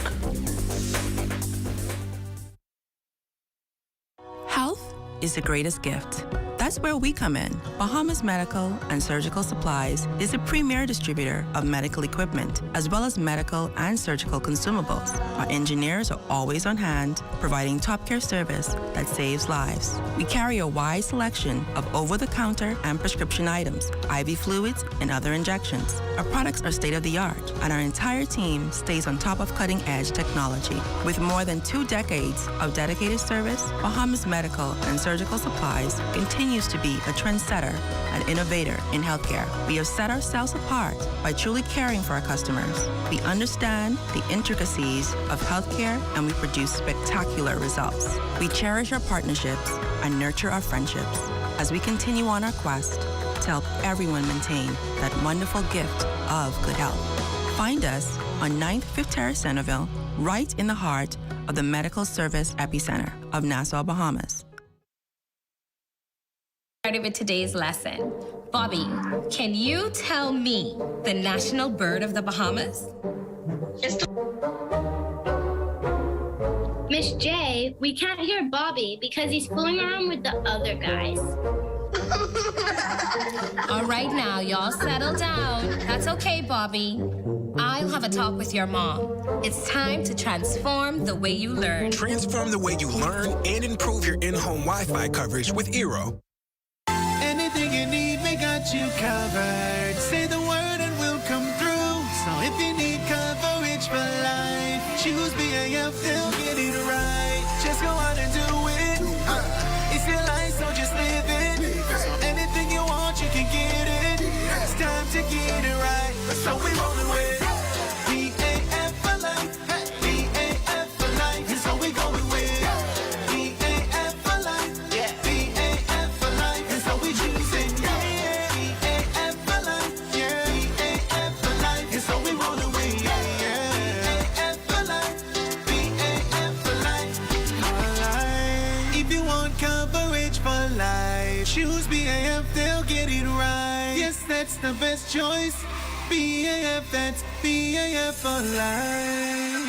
Health is the greatest gift. That's where we come in. Bahamas Medical and Surgical Supplies is a premier distributor of medical equipment, as well as medical and surgical consumables. Our engineers are always on hand, providing top care service that saves lives. We carry a wide selection of over-the-counter and prescription items, IV fluids, and other injections. Our products are state-of-the-art, and our entire team stays on top of cutting-edge technology. With more than 2 decades of dedicated service, Bahamas Medical and Surgical Supplies continues to be a trendsetter and innovator in healthcare. We have set ourselves apart by truly caring for our customers. We understand the intricacies of healthcare, and we produce spectacular results. We cherish our partnerships and nurture our friendships as we continue on our quest to help everyone maintain that wonderful gift of good health. Find us on 9th Fifth Terrace, Centerville, right in the heart of the medical service epicenter of Nassau, Bahamas. With today's lesson. Bobby, can you tell me the national bird of the Bahamas? Miss J, we can't hear Bobby because he's fooling around with the other guys. All right now, y'all settle down. That's okay, Bobby. I'll have a talk with your mom. It's time to transform the way you learn. Transform the way you learn and improve your in-home Wi-Fi coverage with Eero. Anything you need, we got you covered. Say the word and we'll come through. So if you need coverage for life, choose BAF, they'll get it right. Just go out and do it. It's your life, so just live it. So anything you want, you can get it. It's time to get it right. So we rolling with BAF for life. BAF for life. And so we going with BAF for life. BAF for life. And so we choosing BAF for life. BAF for life. And so we rolling with BAF for life. BAF for life. If you want coverage for life, choose BAF, they'll get it right. Yes, that's the best choice. BAF, that's BAF for life.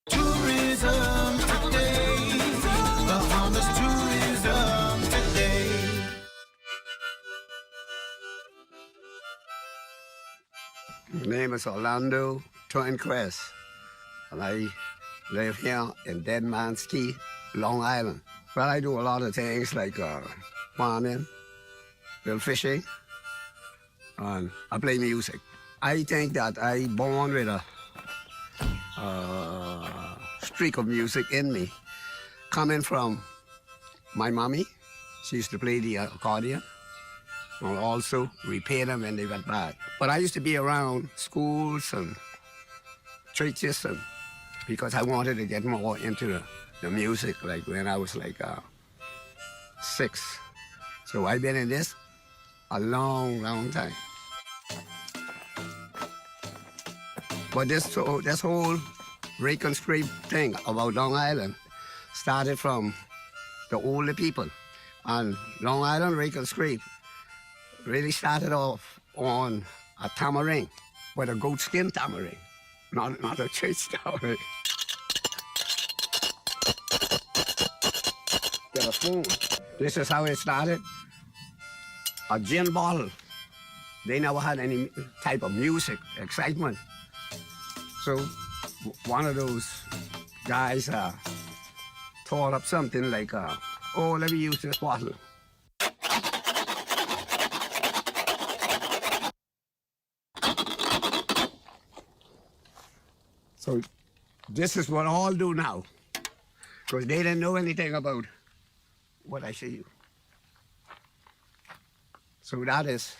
Tourism today. Bahamas tourism today. name is Orlando Torncrest, and I live here in Dead Man's Key, Long Island. Well, I do a lot of things like farming, little fishing, and I play music. I think that I born with a streak of music in me, coming from my mommy. She used to play the accordion, and also repair them when they went bad. But I used to be around schools and churches, and because I wanted to get more into the music, like when I was like 6. So I've been in this a long, long time. But this whole rake and scrape thing about Long Island started from the older people. And Long Island rake and scrape really started off on a tamarind, but a goat skin tamarind, not a church tamarind. Get a spoon. This is how it started. A gin bottle. They never had any type of music, excitement. So one of those guys thought up something like, oh, let me use this bottle. So this is what I'll do now, because they didn't know anything about what I show you. So that is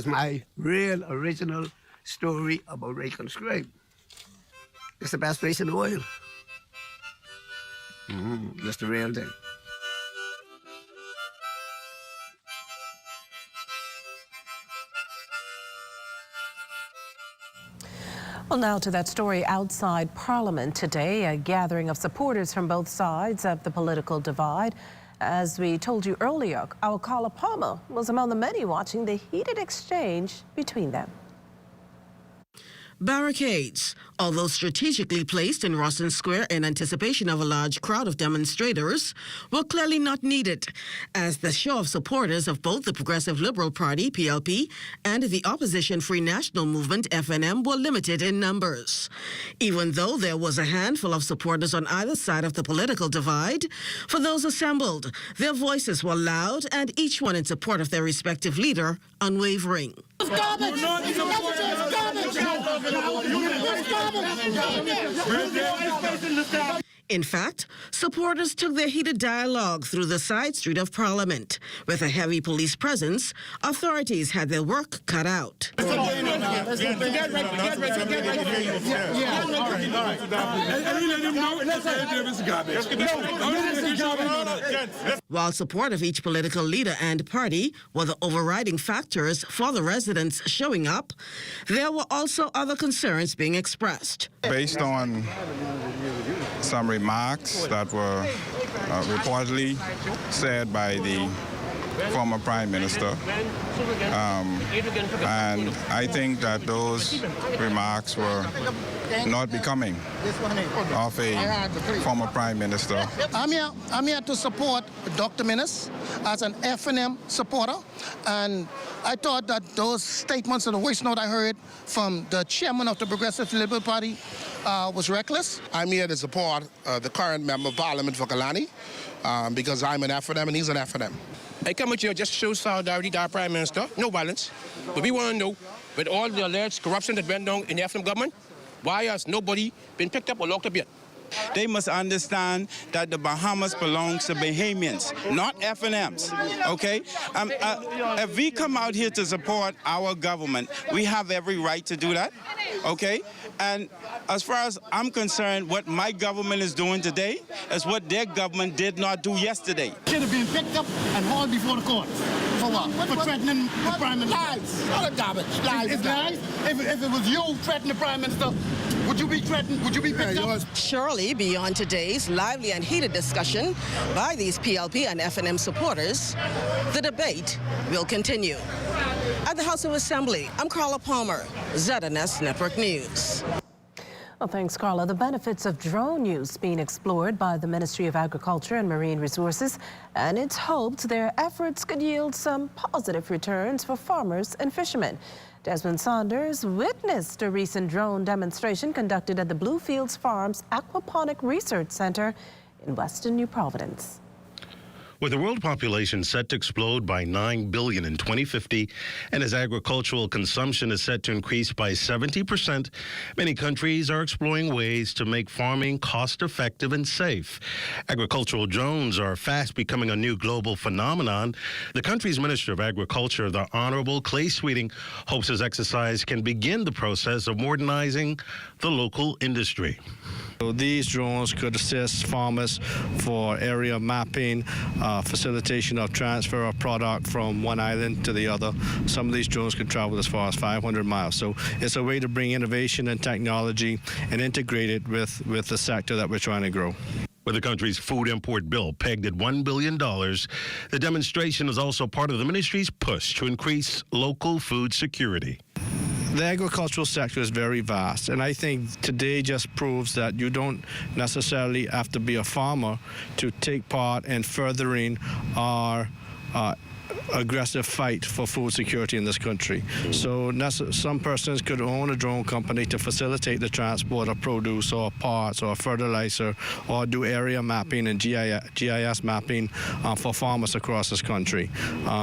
my real original story about rake and scrape. It's the best place in the world. That's the real thing. Well, now to that story outside Parliament today, a gathering of supporters from both sides of the political divide. As we told you earlier, our Carla Palmer was among the many watching the heated exchange between them. Barricades, although strategically placed in Russell Square in anticipation of a large crowd of demonstrators, were clearly not needed, as the show of supporters of both the Progressive Liberal Party, PLP, and the opposition Free National Movement, FNM, were limited in numbers. Even though there was a handful of supporters on either side of the political divide, for those assembled, their voices were loud and each one in support of their respective leader, unwavering. In fact, supporters took their heated dialogue through the side street of Parliament. With a heavy police presence, authorities had their work cut out. While support of each political leader and party were the overriding factors for the residents showing up, there were also other concerns being expressed. Based on some remarks that were reportedly said by the former Prime Minister, and I think that those remarks were not becoming of a former Prime Minister. I'm here to support Dr. Minnis as an FNM supporter, and I thought that those statements in the voice note I heard from the chairman of the Progressive Liberal Party was reckless. I'm here to support the current member of Parliament for Kalani because I'm an FNM and he's an FNM. I come with you just to show solidarity to our Prime Minister. No violence. But we want to know, with all the alleged corruption that went down in the FNM government, why has nobody been picked up or locked up yet? They must understand that the Bahamas belongs to Bahamians, not FNMs, okay? If we come out here to support our government, we have every right to do that, okay? And as far as I'm concerned, what my government is doing today is what their government did not do yesterday. Should have been picked up and hauled before the court. For what? For threatening the Prime Minister. Lies. Not a garbage. Lies. It's lies? If it was you threatening the Prime Minister, would you be threatened? Would you be picked up? Surely, beyond today's lively and heated discussion by these PLP and FNM supporters, the debate will continue. At the House of Assembly, I'm Carla Palmer, ZNS Network News. Well, thanks, Carla. The benefits of drone use being explored by the Ministry of Agriculture and Marine Resources, and it's hoped their efforts could yield some positive returns for farmers and fishermen. Desmond Saunders witnessed a recent drone demonstration conducted at the Bluefields Farms Aquaponic Research Center in Western New Providence. With the world population set to explode by 9 billion in 2050 and as agricultural consumption is set to increase by 70%, many countries are exploring ways to make farming cost-effective and safe. Agricultural drones are fast becoming a new global phenomenon. The country's Minister of Agriculture, the Honorable Clay Sweeting, hopes his exercise can begin the process of modernizing the local industry. So these drones could assist farmers for area mapping, facilitation of transfer of product from one island to the other. Some of these drones could travel as far as 500 miles. So it's a way to bring innovation and technology and integrate it with the sector that we're trying to grow. With the country's food import bill pegged at $1 billion, the demonstration is also part of the ministry's push to increase local food security. The agricultural sector is very vast, and I think today just proves that you don't necessarily have to be a farmer to take part in furthering our aggressive fight for food security in this country. So some persons could own a drone company to facilitate the transport of produce or parts or fertilizer, or do area mapping and GIS mapping for farmers across this country.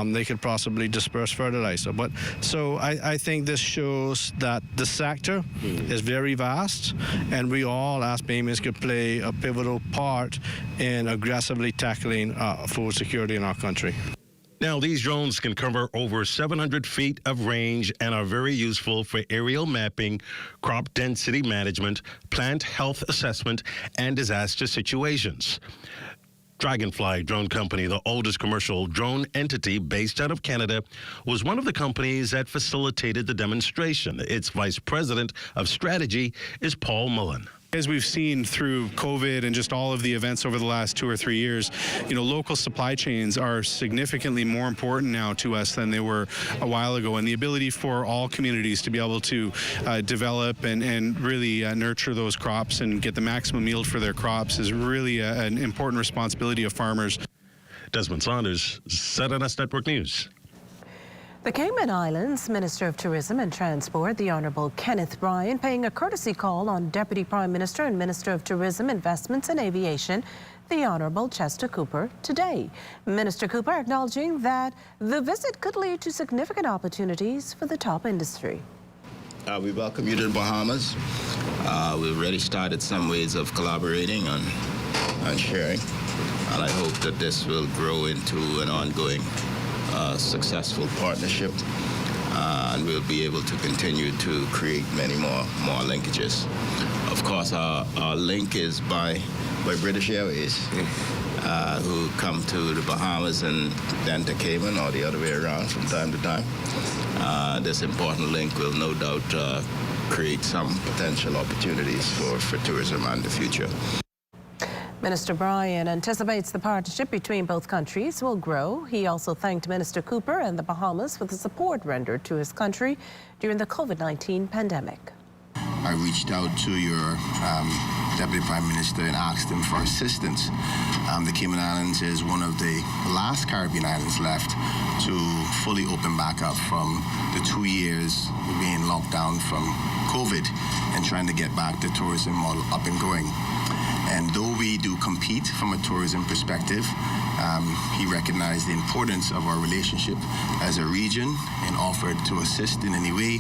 They could possibly disperse fertilizer. So I think this shows that the sector is very vast, and we all as Bahamians could play a pivotal part in aggressively tackling food security in our country. Now, these drones can cover over 700 feet of range and are very useful for aerial mapping, crop density management, plant health assessment, and disaster situations. Dragonfly Drone Company, the oldest commercial drone entity based out of Canada, was one of the companies that facilitated the demonstration. Its vice president of strategy is Paul Mullen. As we've seen through COVID and just all of the events over the last 2 or 3 years, local supply chains are significantly more important now to us than they were a while ago. And the ability for all communities to be able to develop and really nurture those crops and get the maximum yield for their crops is really an important responsibility of farmers. Desmond Saunders, ZNS Network News. The Cayman Islands Minister of Tourism and Transport, the Honorable Kenneth Bryan, paying a courtesy call on Deputy Prime Minister and Minister of Tourism, Investments and Aviation, the Honorable Chester Cooper, today. Minister Cooper acknowledging that the visit could lead to significant opportunities for the top industry. We welcome you to the Bahamas. We've already started some ways of collaborating and sharing, and I hope that this will grow into an ongoing successful partnership, and we'll be able to continue to create many more linkages. Of course, our link is by British Airways, who come to the Bahamas and then to Cayman, or the other way around from time to time. This important link will no doubt create some potential opportunities for tourism in the future. Minister Bryan anticipates the partnership between both countries will grow. He also thanked Minister Cooper and the Bahamas for the support rendered to his country during the COVID-19 pandemic. I reached out to your Deputy Prime Minister and asked him for assistance. The Cayman Islands is one of the last Caribbean islands left to fully open back up from the 2 years being locked down from COVID and trying to get back the tourism model up and going. And though we do compete from a tourism perspective, he recognized the importance of our relationship as a region and offered to assist in any way.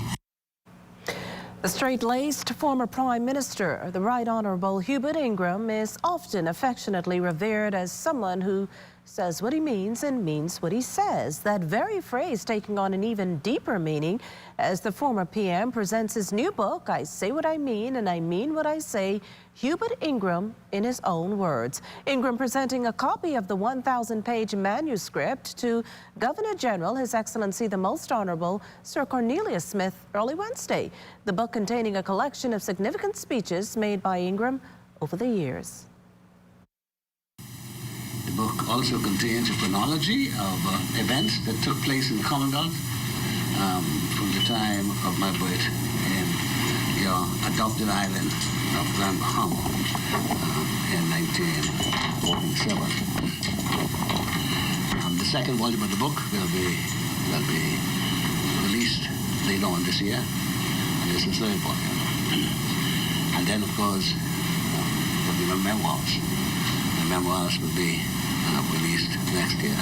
The straight-laced former Prime Minister, the Right Honourable Hubert Ingraham, is often affectionately revered as someone who says what he means and means what he says. That very phrase taking on an even deeper meaning as the former PM presents his new book, I Say What I Mean and I Mean What I Say, Hubert Ingraham in his own words. Ingraham presenting a copy of the 1,000-page manuscript to Governor General, His Excellency the Most Honourable Sir Cornelius Smith early Wednesday. The book containing a collection of significant speeches made by Ingraham over the years. The book also contains a chronology of events that took place in the Commonwealth from the time of my birth in your adopted island of Grand Bahama in 1947. The second volume of the book will be released later on this year. And this is the third one. And then, of course, there'll be my memoirs. The memoirs will be released next year.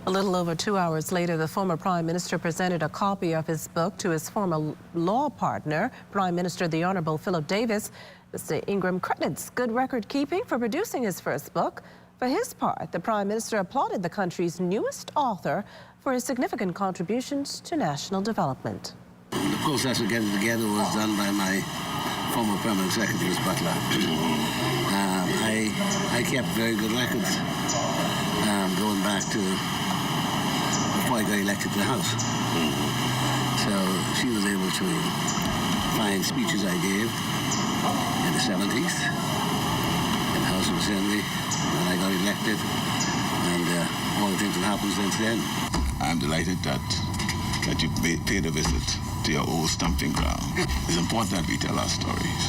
A little over 2 hours later, the former Prime Minister presented a copy of his book to his former law partner, Prime Minister the Honourable Philip Davis. Mr. Ingram credits good record keeping for producing his first book. For his part, the Prime Minister applauded the country's newest author for his significant contributions to national development. The process of getting together was done by my former permanent secretary's butler. I kept very good records going back to before I got elected to the House. So she was able to find speeches I gave in the 70s in the House of Assembly when I got elected, and all the things that happened since then. I'm delighted that you paid a visit to your old stomping ground. It's important that we tell our stories.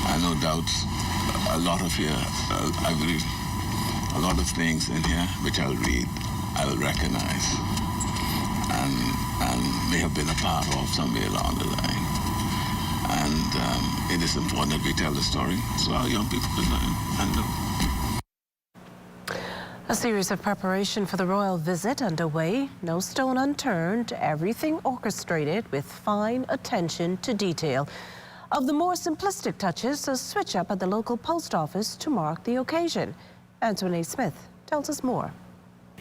I no doubt a lot of here, I believe, a lot of things in here which I'll read, I'll recognize, and may have been a part of somewhere along the line. And it is important that we tell the story so our young people can learn and know. A series of preparation for the royal visit underway. No stone unturned, everything orchestrated with fine attention to detail. Of the more simplistic touches, a switch up at the local post office to mark the occasion. Anthony Smith tells us more.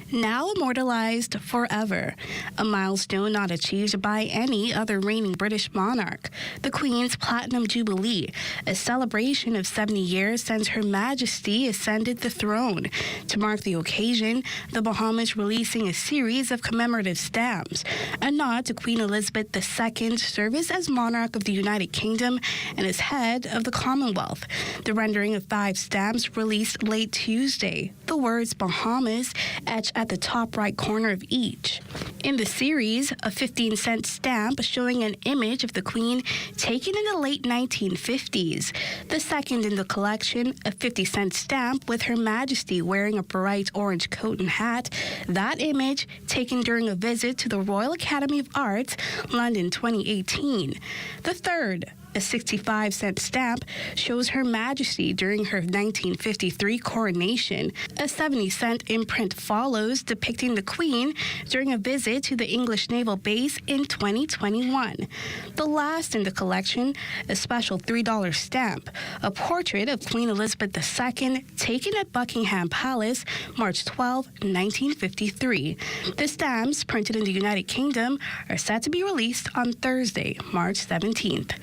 Now immortalized forever, a milestone not achieved by any other reigning British monarch. The Queen's Platinum Jubilee, a celebration of 70 years since Her Majesty ascended the throne. To mark the occasion, the Bahamas releasing a series of commemorative stamps, a nod to Queen Elizabeth II's service as monarch of the United Kingdom and as head of the Commonwealth. The rendering of 5 stamps released late Tuesday. The words Bahamas etched at the top right corner of each. In the series, a 15-cent stamp showing an image of the Queen taken in the late 1950s. The second in the collection, a 50-cent stamp with Her Majesty wearing a bright orange coat and hat. That image taken during a visit to the Royal Academy of Arts, London 2018. The third, a 65-cent stamp, shows Her Majesty during her 1953 coronation. A 70-cent imprint follows, depicting the Queen during a visit to the English Naval Base in 2021. The last in the collection, a special $3 stamp, a portrait of Queen Elizabeth II taken at Buckingham Palace, March 12, 1953. The stamps, printed in the United Kingdom, are set to be released on Thursday, March 17th.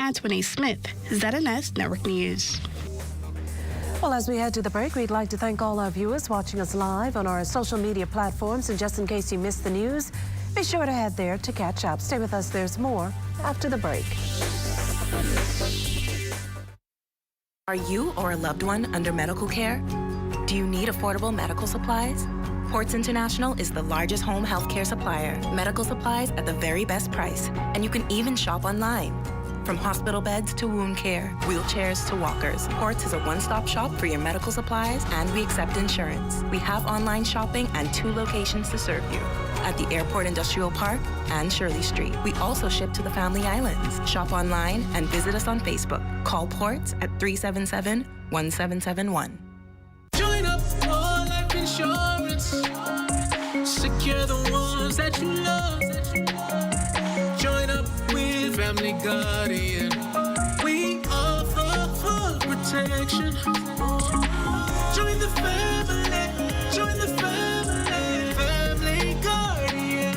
Anthony Smith, ZNS Network News. Well, as we head to the break, we'd like to thank all our viewers watching us live on our social media platforms. And just in case you missed the news, be sure to head there to catch up. Stay with us. There's more after the break. Are you or a loved one under medical care? Do you need affordable medical supplies? Ports International is the largest home healthcare supplier. Medical supplies at the very best price. And you can even shop online. From hospital beds to wound care, wheelchairs to walkers, Ports is a one-stop shop for your medical supplies, and we accept insurance. We have online shopping and 2 locations to serve you, at the Airport Industrial Park and Shirley Street. We also ship to the Family Islands. Shop online and visit us on Facebook. Call Ports at 377-1771. Join up for life insurance. Secure the ones that you love. Join up with Family Guardian. We offer full protection. Join the family. Join the family. Family Guardian.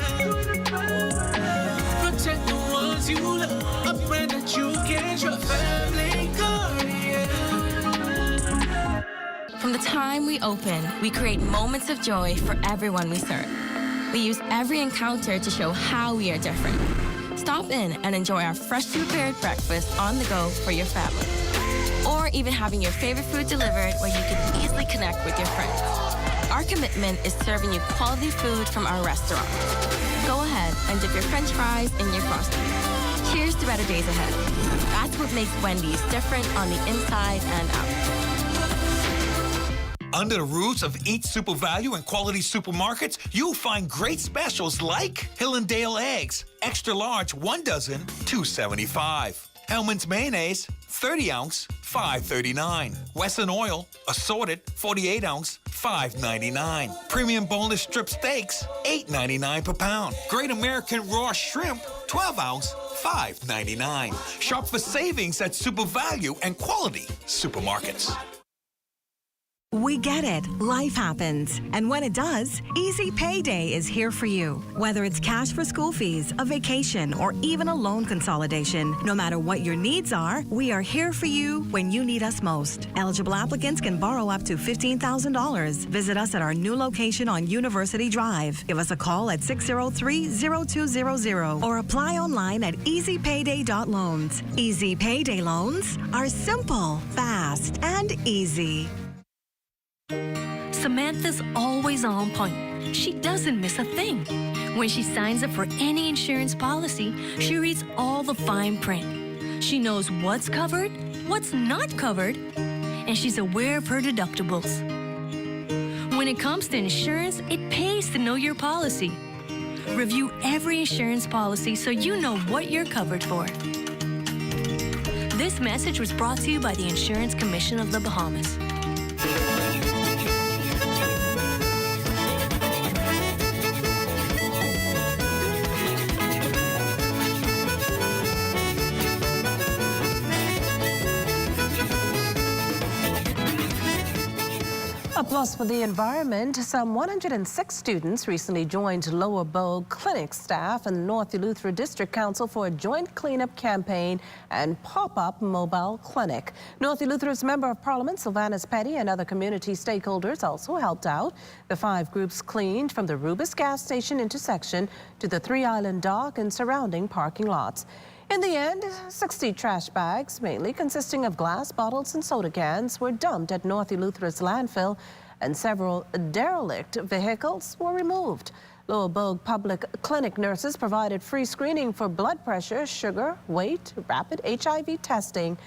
Protect the ones you love. A friend that you can trust. Family Guardian. From the time we open, we create moments of joy for everyone we serve. We use every encounter to show how we are different. Stop in and enjoy our freshly prepared breakfast on the go for your family. Or even having your favorite food delivered where you can easily connect with your friends. Our commitment is serving you quality food from our restaurant. Go ahead and dip your French fries in your frosting. Cheers to better days ahead. That's what makes Wendy's different on the inside and out. Under the roofs of each Super Value and Quality Supermarkets, you'll find great specials like Hillendale eggs, extra large 1 dozen, $2.75. Hellman's mayonnaise, 30 ounce, $5.39. Wesson oil, assorted, 48 ounce, $5.99. Premium boneless strip steaks, $8.99 per pound. Great American raw shrimp, 12 ounce, $5.99. Shop for savings at Super Value and Quality Supermarkets. We get it. Life happens. And when it does, Easy Payday is here for you. Whether it's cash for school fees, a vacation, or even a loan consolidation, no matter what your needs are, we are here for you when you need us most. Eligible applicants can borrow up to $15,000. Visit us at our new location on University Drive. Give us a call at 603-0200 or apply online at easypayday.loans. Easy Payday loans are simple, fast, and easy. Samantha's always on point. She doesn't miss a thing. When she signs up for any insurance policy, she reads all the fine print. She knows what's covered, what's not covered, and she's aware of her deductibles. When it comes to insurance, it pays to know your policy. Review every insurance policy so you know what you're covered for. This message was brought to you by the Insurance Commission of the Bahamas. A plus for the environment. Some 106 students recently joined Lower Bogue Clinic staff and North Eleuthera District Council for a joint cleanup campaign and pop-up mobile clinic. North Eleuthera's Member of Parliament Sylvanus Petty and other community stakeholders also helped out. The 5 groups cleaned from the Rubis gas station intersection to the 3 Island Dock and surrounding parking lots. In the end, 60 trash bags, mainly consisting of glass bottles and soda cans, were dumped at North Eleuthera's landfill, and several derelict vehicles were removed. Lower Bogue Public Clinic nurses provided free screening for blood pressure, sugar, weight, rapid HIV testing,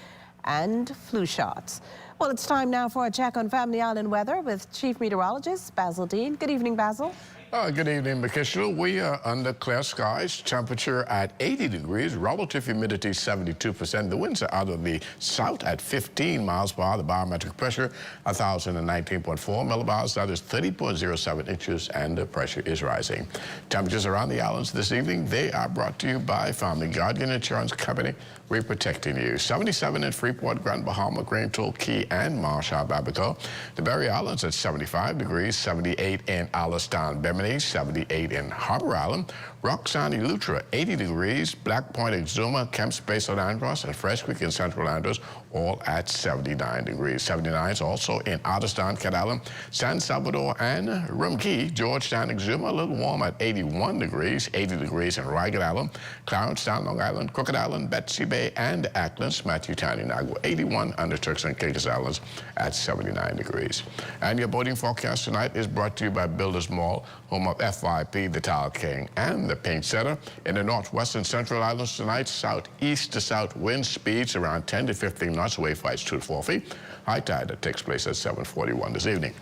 and flu shots. Well, it's time now for a check on Family Island weather with Chief Meteorologist Basil Dean. Good evening, Basil. Good evening, Makishla. We are under clear skies, temperature at 80 degrees, relative humidity 72%. The winds are out of the south at 15 miles per hour. The barometric pressure 1,019.4 millibars. That is 30.07 inches, and the pressure is rising. Temperatures around the islands this evening, they are brought to you by Family Guardian Insurance Company. We're protecting you. 77 in Freeport, Grand Bahama, Grand Toll, Key, and Marshall, Abaco. The Berry Islands at 75 degrees, 78 in Alistan, Bimini, 78 in Harbor Island. Roxanne, Eleuthera, 80 degrees. Black Point, Exuma, Kemp's Base of Andros, and Fresh Creek in Central Andros, all at 79 degrees. 79 is also in Alistan, Cat Island, San Salvador, and Rumkey. Georgetown, Exuma, a little warm at 81 degrees. 80 degrees in Ragged Island, Clarence Town, Long Island, Crooked Island, Betsy Bay, and Acklands, Matthew Town, Inagua, 81 under Turks and Caicos Islands at 79 degrees. And your boating forecast tonight is brought to you by Builders Mall, home of FYP, the Tile King, and the Paint Setter. In the northwest and central islands tonight, southeast to south wind speeds around 10 to 15 knots, wave heights 2 to 4 feet. High tide that takes place at 7:41 this evening.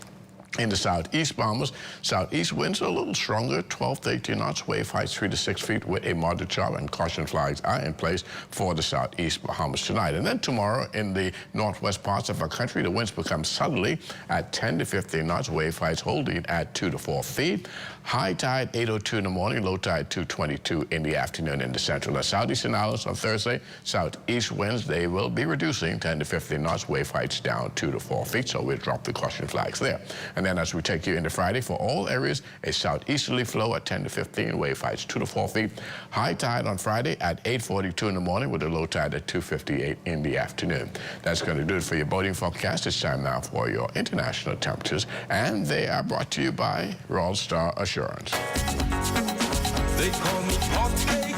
In the southeast Bahamas, southeast winds are a little stronger, 12 to 18 knots, wave heights 3 to 6 feet with a moderate shower, and caution flags are in place for the southeast Bahamas tonight. And then tomorrow in the northwest parts of our country, the winds become southerly at 10 to 15 knots, wave heights holding at 2 to 4 feet. High tide 8:02 in the morning, low tide 2:22 in the afternoon in the central and southeastern islands. On Thursday, southeast winds, they will be reducing 10 to 15 knots, wave heights down 2 to 4 feet, so we'll drop the caution flags there. And then as we take you into Friday, for all areas, a southeasterly flow at 10 to 15, wave heights 2 to 4 feet. High tide on Friday at 8:42 in the morning with a low tide at 2:58 in the afternoon. That's going to do it for your boating forecast. It's time now for your international temperatures, and they are brought to you by Royal Star Assurance. They call me Cupcake,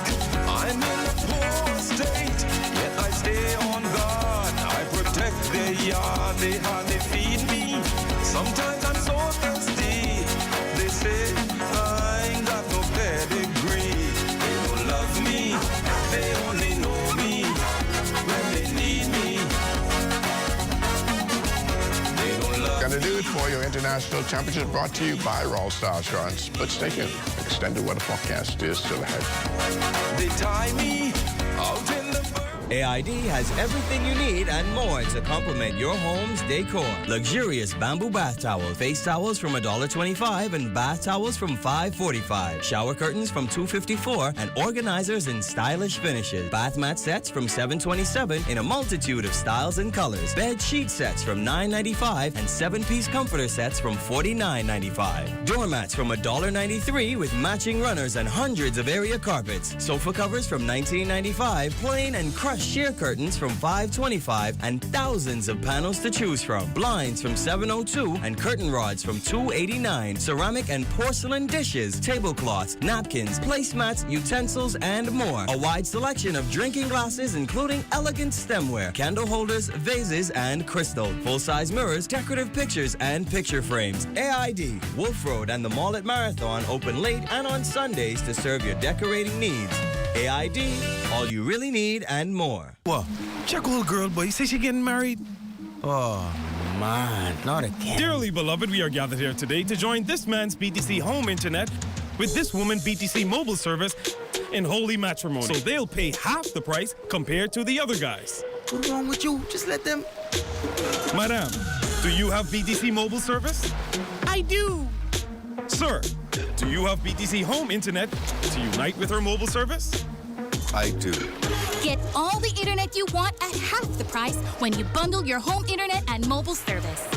I'm in a poor state, yet I stay on guard, I protect their yard, they hardly feed me, sometimes I'm so thirsty, they say I ain't got no pedigree, they don't love me, they only know me when they need me, they don't love me. going to do it for your international temperatures brought to you by Royal Star Assurance. But stay tuned. Extended weather forecast is still ahead. They tie me out in the AID has everything you need and more to complement your home's decor. Luxurious bamboo bath towels, face towels from $1.25 and bath towels from $5.45. Shower curtains from $2.54 and organizers in stylish finishes. Bath mat sets from $7.27 in a multitude of styles and colors. Bed sheet sets from $9.95 and 7-piece comforter sets from $49.95. Doormats from $1.93 with matching runners and hundreds of area carpets. Sofa covers from $19.95, plain and crushed sheer curtains from $5.25 and thousands of panels to choose from. Blinds from $7.02 and curtain rods from $2.89. Ceramic and porcelain dishes, tablecloths, napkins, placemats, utensils, and more. A wide selection of drinking glasses, including elegant stemware, candle holders, vases, and crystal. Full-size mirrors, decorative pictures, and picture frames. AID, Wolf Road, and the Mall at Marathon open late and on Sundays to serve your decorating needs. AID, all you really need and more. What? Check old girl, boy. Say she getting married? Oh, man, not again. Dearly beloved, we are gathered here today to join this man's BTC home internet with this woman BTC mobile service in holy matrimony. So they'll pay half the price compared to the other guys. What's wrong with you? Just let them... Madam, do you have BTC mobile service? I do. Sir, do you have BTC home internet to unite with her mobile service? I do. Get all the internet you want at half the price when you bundle your home internet and mobile service.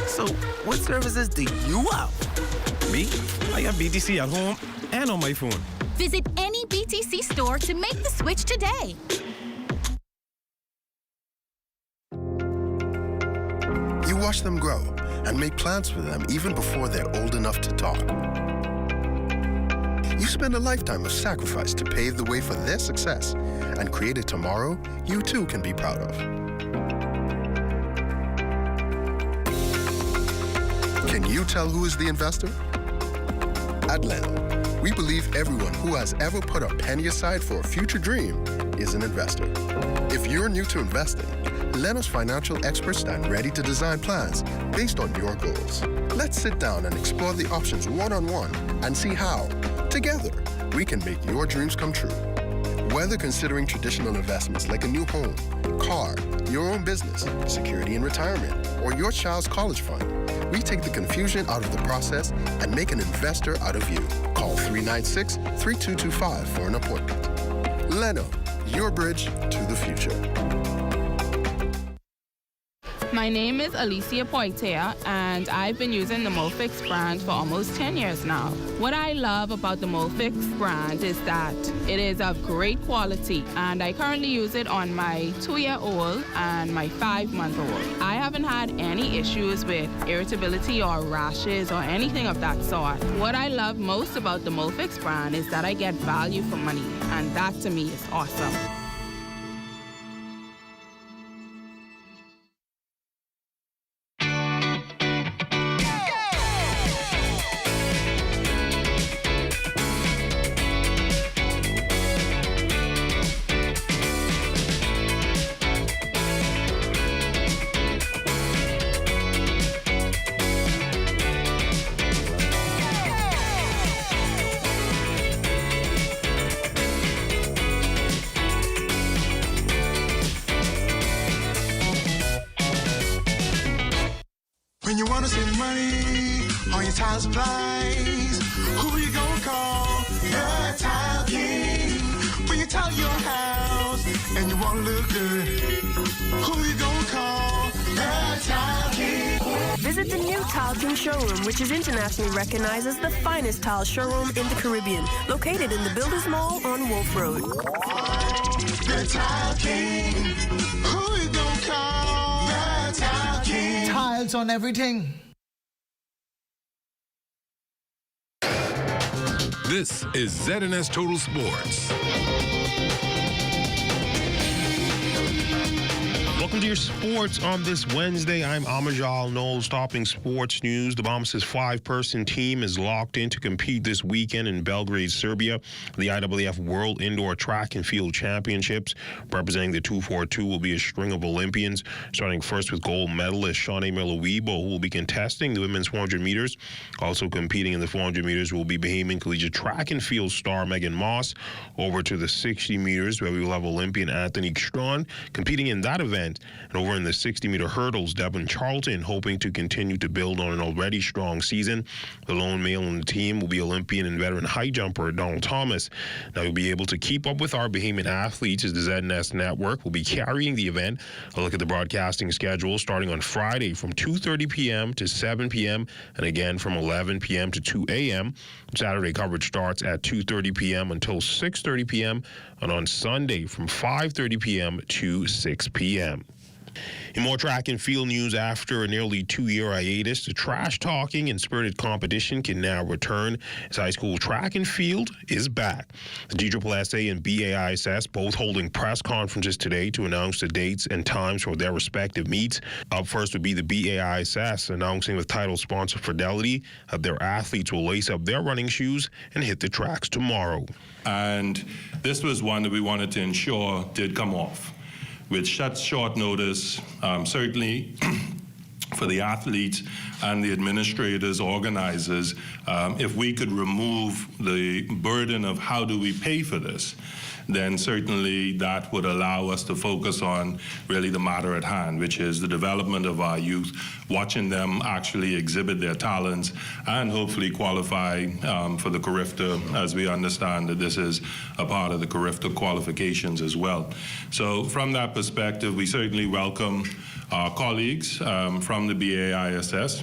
So, what services do you have? Me? I have BTC at home and on my phone. Visit any BTC store to make the switch today. You watch them grow and make plans for them even before they're old enough to talk. You spend a lifetime of sacrifice to pave the way for their success and create a tomorrow you too can be proud of. Can you tell who is the investor? At Leno, we believe everyone who has ever put a penny aside for a future dream is an investor. If you're new to investing, Leno's financial experts stand ready to design plans based on your goals. Let's sit down and explore the options one-on-one and see how, together, we can make your dreams come true. Whether considering traditional investments like a new home, car, your own business, security in retirement, or your child's college fund, we take the confusion out of the process and make an investor out of you. Call 396-3225 for an appointment. Leno, your bridge to the future. My name is Alicia Poitea, and I've been using the Molfix brand for almost 10 years now. What I love about the Molfix brand is that it is of great quality, and I currently use it on my 2-year-old and my 5-month-old. I haven't had any issues with irritability or rashes or anything of that sort. What I love most about the Molfix brand is that I get value for money, and that to me is awesome. When you wanna save money on your tile supplies, who you gonna call? The Tile King. When you tile your house and you wanna look good, who you gonna call? The Tile King. Visit the new Tile King showroom, which is internationally recognized as the finest tile showroom in the Caribbean, located in the Builders Mall on Wolf Road. The Tile King. Who you gonna call? The Tile King. Tiles on everything. This is ZNS Total Sports. Welcome Welcome to your sports on this Wednesday. I'm Amajal Knowles, topping sports news. The Bahamas' 5-person team is locked in to compete this weekend in Belgrade, Serbia. The IAAF World Indoor Track and Field Championships. Representing the 242 will be a string of Olympians, starting first with gold medalist Shawnee Miller-Weibo, who will be contesting the women's 400 meters. Also competing in the 400 meters will be Bahamian Collegiate Track and Field star Megan Moss. Over to the 60 meters, where we will have Olympian Anthony Strawn competing in that event. And over in the 60-meter hurdles, Devin Charlton hoping to continue to build on an already strong season. The lone male on the team will be Olympian and veteran high jumper Donald Thomas. Now you'll be able to keep up with our Bahamian athletes as the ZNS Network will be carrying the event. A look at the broadcasting schedule starting on Friday from 2:30 p.m. to 7 p.m. and again from 11 p.m. to 2 a.m. Saturday coverage starts at 2:30 p.m. until 6:30 p.m. and on Sunday from 5:30 p.m. to 6 p.m. In more track and field news, after a nearly 2-year hiatus, the trash-talking and spirited competition can now return as high school track and field is back. The GSSA and BAISS both holding press conferences today to announce the dates and times for their respective meets. Up first would be the BAISS announcing with title sponsor Fidelity that their athletes will lace up their running shoes and hit the tracks tomorrow. And this was one that we wanted to ensure did come off. With such short notice, certainly for the athletes and the administrators, organizers, if we could remove the burden of how do we pay for this, then certainly that would allow us to focus on really the matter at hand, which is the development of our youth, watching them actually exhibit their talents and hopefully qualify for the CARIFTA, as we understand that this is a part of the CARIFTA qualifications as well. So from that perspective, we certainly welcome our colleagues from the BAISS.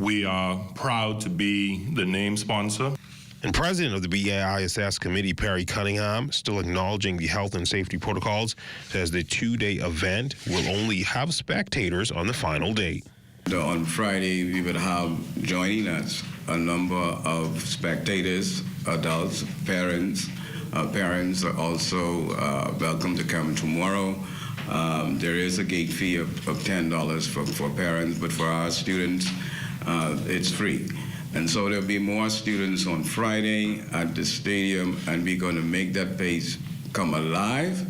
We are proud to be the name sponsor. And President of the BAISS Committee, Perry Cunningham, still acknowledging the health and safety protocols, says the 2-day event will only have spectators on the final day. On Friday, we will have joining us a number of spectators, adults, parents. Parents are also welcome to come tomorrow. There is a gate fee of $10 for parents, but for our students, it's free. And so there'll be more students on Friday at the stadium, and we're going to make that place come alive.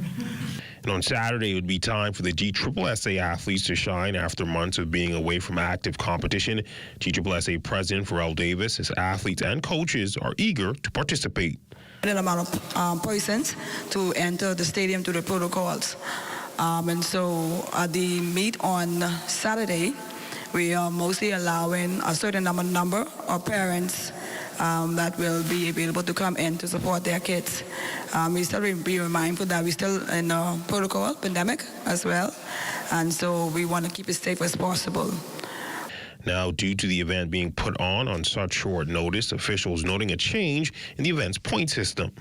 And on Saturday, it would be time for the GSSA athletes to shine after months of being away from active competition. GSSA President Pharrell Davis says athletes and coaches are eager to participate. An amount of persons to enter the stadium to the protocols. And so at the meet on Saturday, we are mostly allowing a certain number of parents that will be available to come in to support their kids. We still be mindful that we're still in a protocol pandemic as well, and so we want to keep it safe as possible. Now, due to the event being put on such short notice, officials noting a change in the event's point system.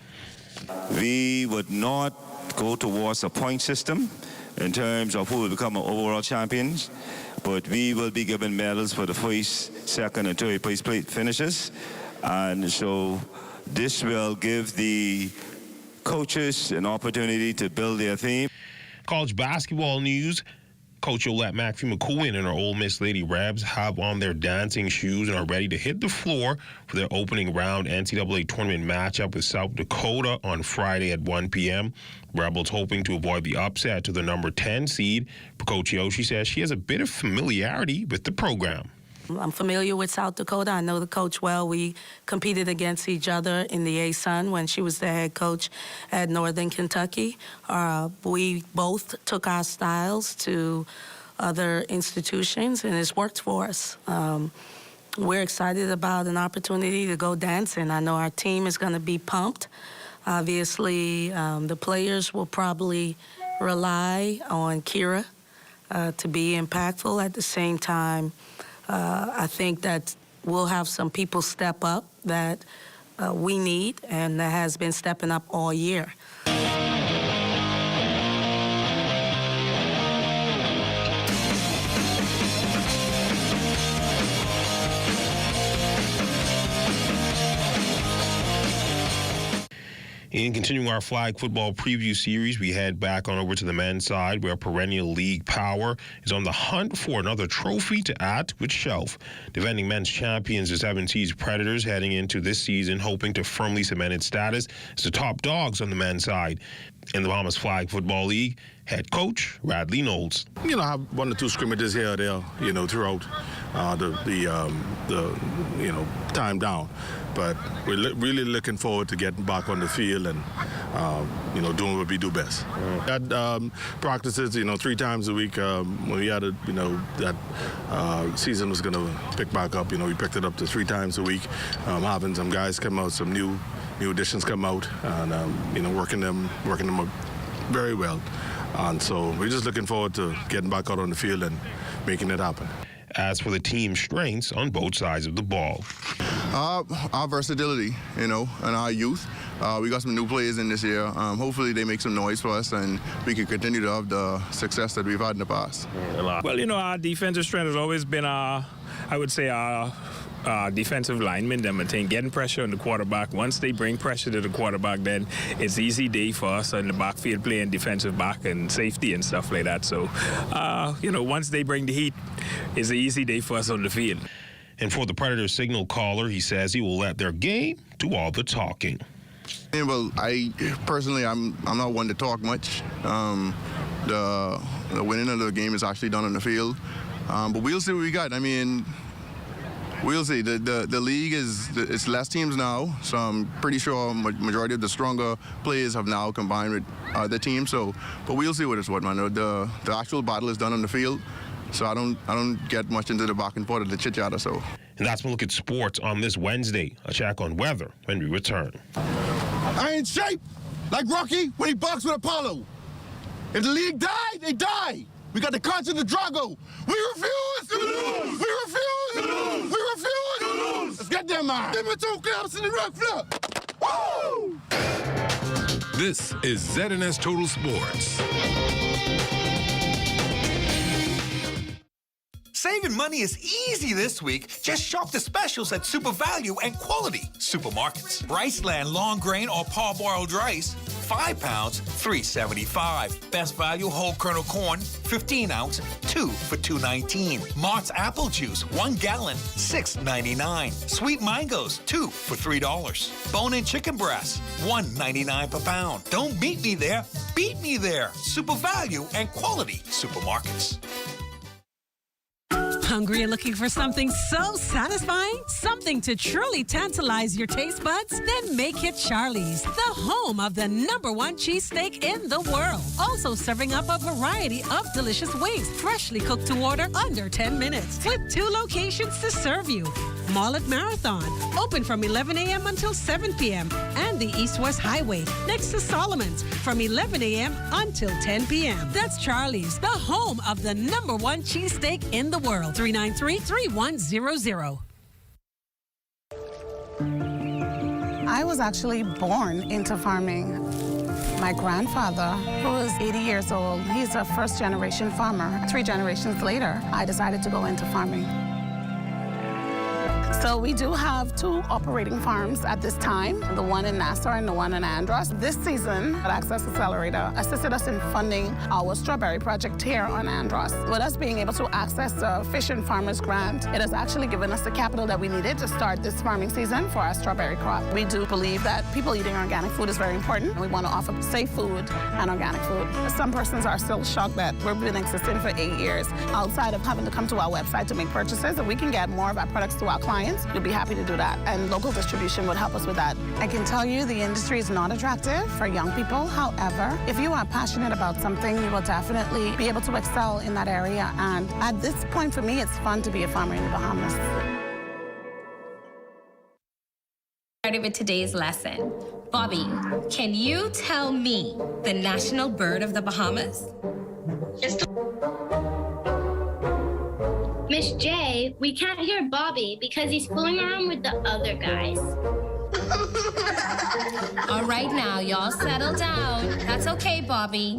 We would not go towards a point system in terms of who will become our overall champions, but we will be given medals for the first, second, and third place finishes. And so this will give the coaches an opportunity to build their team. College basketball news. Coach Yolette McPhee-McCowan and her Ole Miss Lady Rebs have on their dancing shoes and are ready to hit the floor for their opening round NCAA tournament matchup with South Dakota on Friday at 1 p.m. Rebels hoping to avoid the upset to the number 10 seed. Coach Yoshi says she has a bit of familiarity with the program. I'm familiar with South Dakota. I know the coach well. We competed against each other in the ASUN when she was the head coach at Northern Kentucky. We both took our styles to other institutions, and it's worked for us. We're excited about an opportunity to go dancing. I know our team is going to be pumped. Obviously, the players will probably rely on Kira to be impactful. At the same time, I think that we'll have some people step up that we need and that has been stepping up all year. In continuing our flag football preview series, we head back on over to the men's side, where perennial league power is on the hunt for another trophy to add to its shelf. Defending men's champions, the 7 Seas Predators, heading into this season hoping to firmly cement its status as the top dogs on the men's side. In the Bahamas Flag Football League, head coach Radley Knowles. You know, I have 1 or 2 scrimmages here or there, you know, throughout the time down. But we're really looking forward to getting back on the field and, you know, doing what we do best. Had practices, you know, 3 times a week. When we had, that season was going to pick back up, you know, we picked it up to 3 times a week. Having some guys come out, some new additions come out, and, you know, working them up very well. And so we're just looking forward to getting back out on the field and making it happen. As for the team's strengths on both sides of the ball. Our versatility, you know, and our youth. We got some new players in this year. Hopefully they make some noise for us and we can continue to have the success that we've had in the past. Well, you know, our defensive strength has always been our defensive linemen. Them, I think, getting pressure on the quarterback. Once they bring pressure to the quarterback, then it's easy day for us in the backfield playing defensive back and safety and stuff like that. So, you know, once they bring the heat, it's an easy day for us on the field. And for the Predators signal caller, he says he will let their game do all the talking. Yeah, well, I'm not one to talk much. The winning of the game is actually done on the field. But we'll see what we got. I mean, we'll see. The league it's less teams now, so I'm pretty sure majority of the stronger players have now combined with the team. So, but we'll see what it's what, man. The actual battle is done on the field, so I don't get much into the back and forth of the chit chatter. So. And that's a look at sports on this Wednesday. A check on weather when we return. I ain't shape like Rocky when he boxed with Apollo. If the league died, they die. We got the conscience of Drago. We refuse to lose. We refuse to lose. We refuse to lose. Let's get them, man. Give me 2 claps in the rock floor. Woo! This is ZNS Total Sports. Saving money is easy this week. Just shop the specials at Super Value and Quality Supermarkets. Riceland long grain or parboiled rice, 5 pounds, $3.75. Best Value whole kernel corn, 15 ounce, 2 for $2.19. Mart's apple juice, 1 gallon, $6.99. Sweet mangoes, 2 for $3. Bone-in chicken breasts, $1.99 per pound. Don't meet me there, beat me there. Super Value and Quality Supermarkets. Hungry and looking for something so satisfying? Something to truly tantalize your taste buds? Then make it Charlie's, the home of the #1 cheesesteak in the world. Also serving up a variety of delicious wings, freshly cooked to order under 10 minutes. With 2 locations to serve you. Mall at Marathon, open from 11 a.m. until 7 p.m. And the East-West Highway, next to Solomon's, from 11 a.m. until 10 p.m. That's Charlie's, the home of the #1 cheesesteak in the world. 393-3100. I was actually born into farming. My grandfather, who is 80 years old, he's a first-generation farmer. 3 generations later, I decided to go into farming. So we do have 2 operating farms at this time, the one in Nassau and the one in Andros. This season, Access Accelerator assisted us in funding our strawberry project here on Andros. With us being able to access the Fish and Farmers Grant, it has actually given us the capital that we needed to start this farming season for our strawberry crop. We do believe that people eating organic food is very important. We want to offer safe food and organic food. Some persons are still shocked that we've been existing for 8 years. Outside of having to come to our website to make purchases, if we can get more of our products to our clients, we'd be happy to do that, and local distribution would help us with that. I can tell you the industry is not attractive for young people. However, if you are passionate about something, you will definitely be able to excel in that area. And at this point, for me, it's fun to be a farmer in the Bahamas. Started with today's lesson. Bobby, can you tell me the national bird of the Bahamas? Miss J, we can't hear Bobby because he's fooling around with the other guys. All right now, y'all settle down. That's okay, Bobby.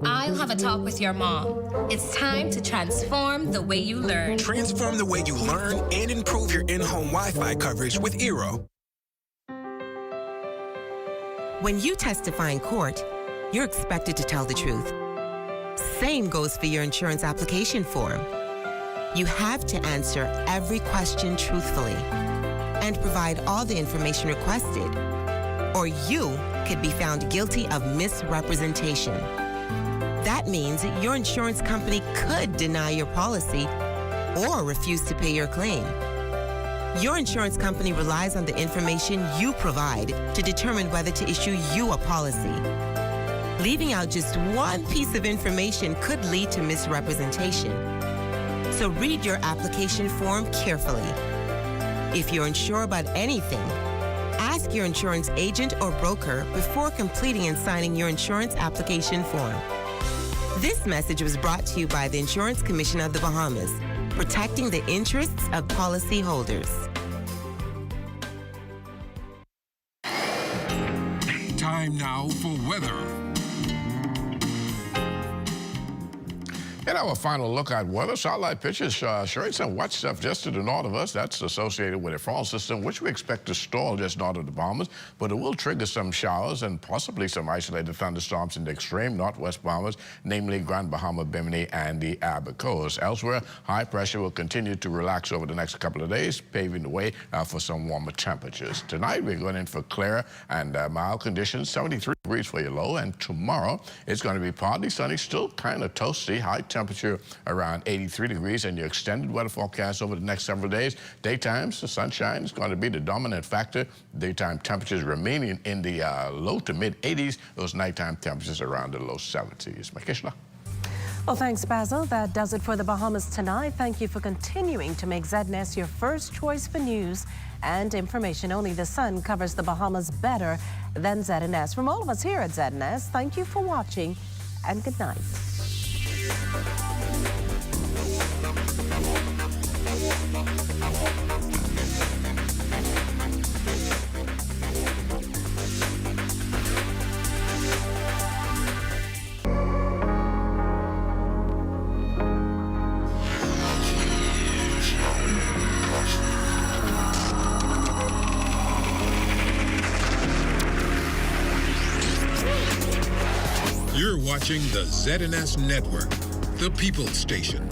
I'll have a talk with your mom. It's time to transform the way you learn. Transform the way you learn and improve your in-home Wi-Fi coverage with Eero. When you testify in court, you're expected to tell the truth. Same goes for your insurance application form. You have to answer every question truthfully and provide all the information requested, or you could be found guilty of misrepresentation. That means your insurance company could deny your policy or refuse to pay your claim. Your insurance company relies on the information you provide to determine whether to issue you a policy. Leaving out just one piece of information could lead to misrepresentation. So read your application form carefully. If you're unsure about anything, ask your insurance agent or broker before completing and signing your insurance application form. This message was brought to you by the Insurance Commission of the Bahamas, protecting the interests of policyholders. Time now for weather. In our final look at weather, satellite pictures showing some wet stuff just to the north of us. That's associated with a frontal system, which we expect to stall just north of the Bahamas, but it will trigger some showers and possibly some isolated thunderstorms in the extreme northwest Bahamas, namely Grand Bahama, Bimini, and the Abacos. Elsewhere, high pressure will continue to relax over the next couple of days, paving the way for some warmer temperatures. Tonight, we're going in for clear and mild conditions, 73 degrees for your low, and tomorrow, it's going to be partly sunny, still kind of toasty, high temperature around 83 degrees, and your extended weather forecast over the next several days. Daytimes, the sunshine is going to be the dominant factor. Daytime temperatures remaining in the low to mid 80s. Those nighttime temperatures around the low 70s. Makishla. Well, thanks, Basil. That does it for the Bahamas tonight. Thank you for continuing to make ZNS your first choice for news and information. Only the sun covers the Bahamas better than ZNS. From all of us here at ZNS, thank you for watching and good night. You're watching the ZNS Network, the People's Station.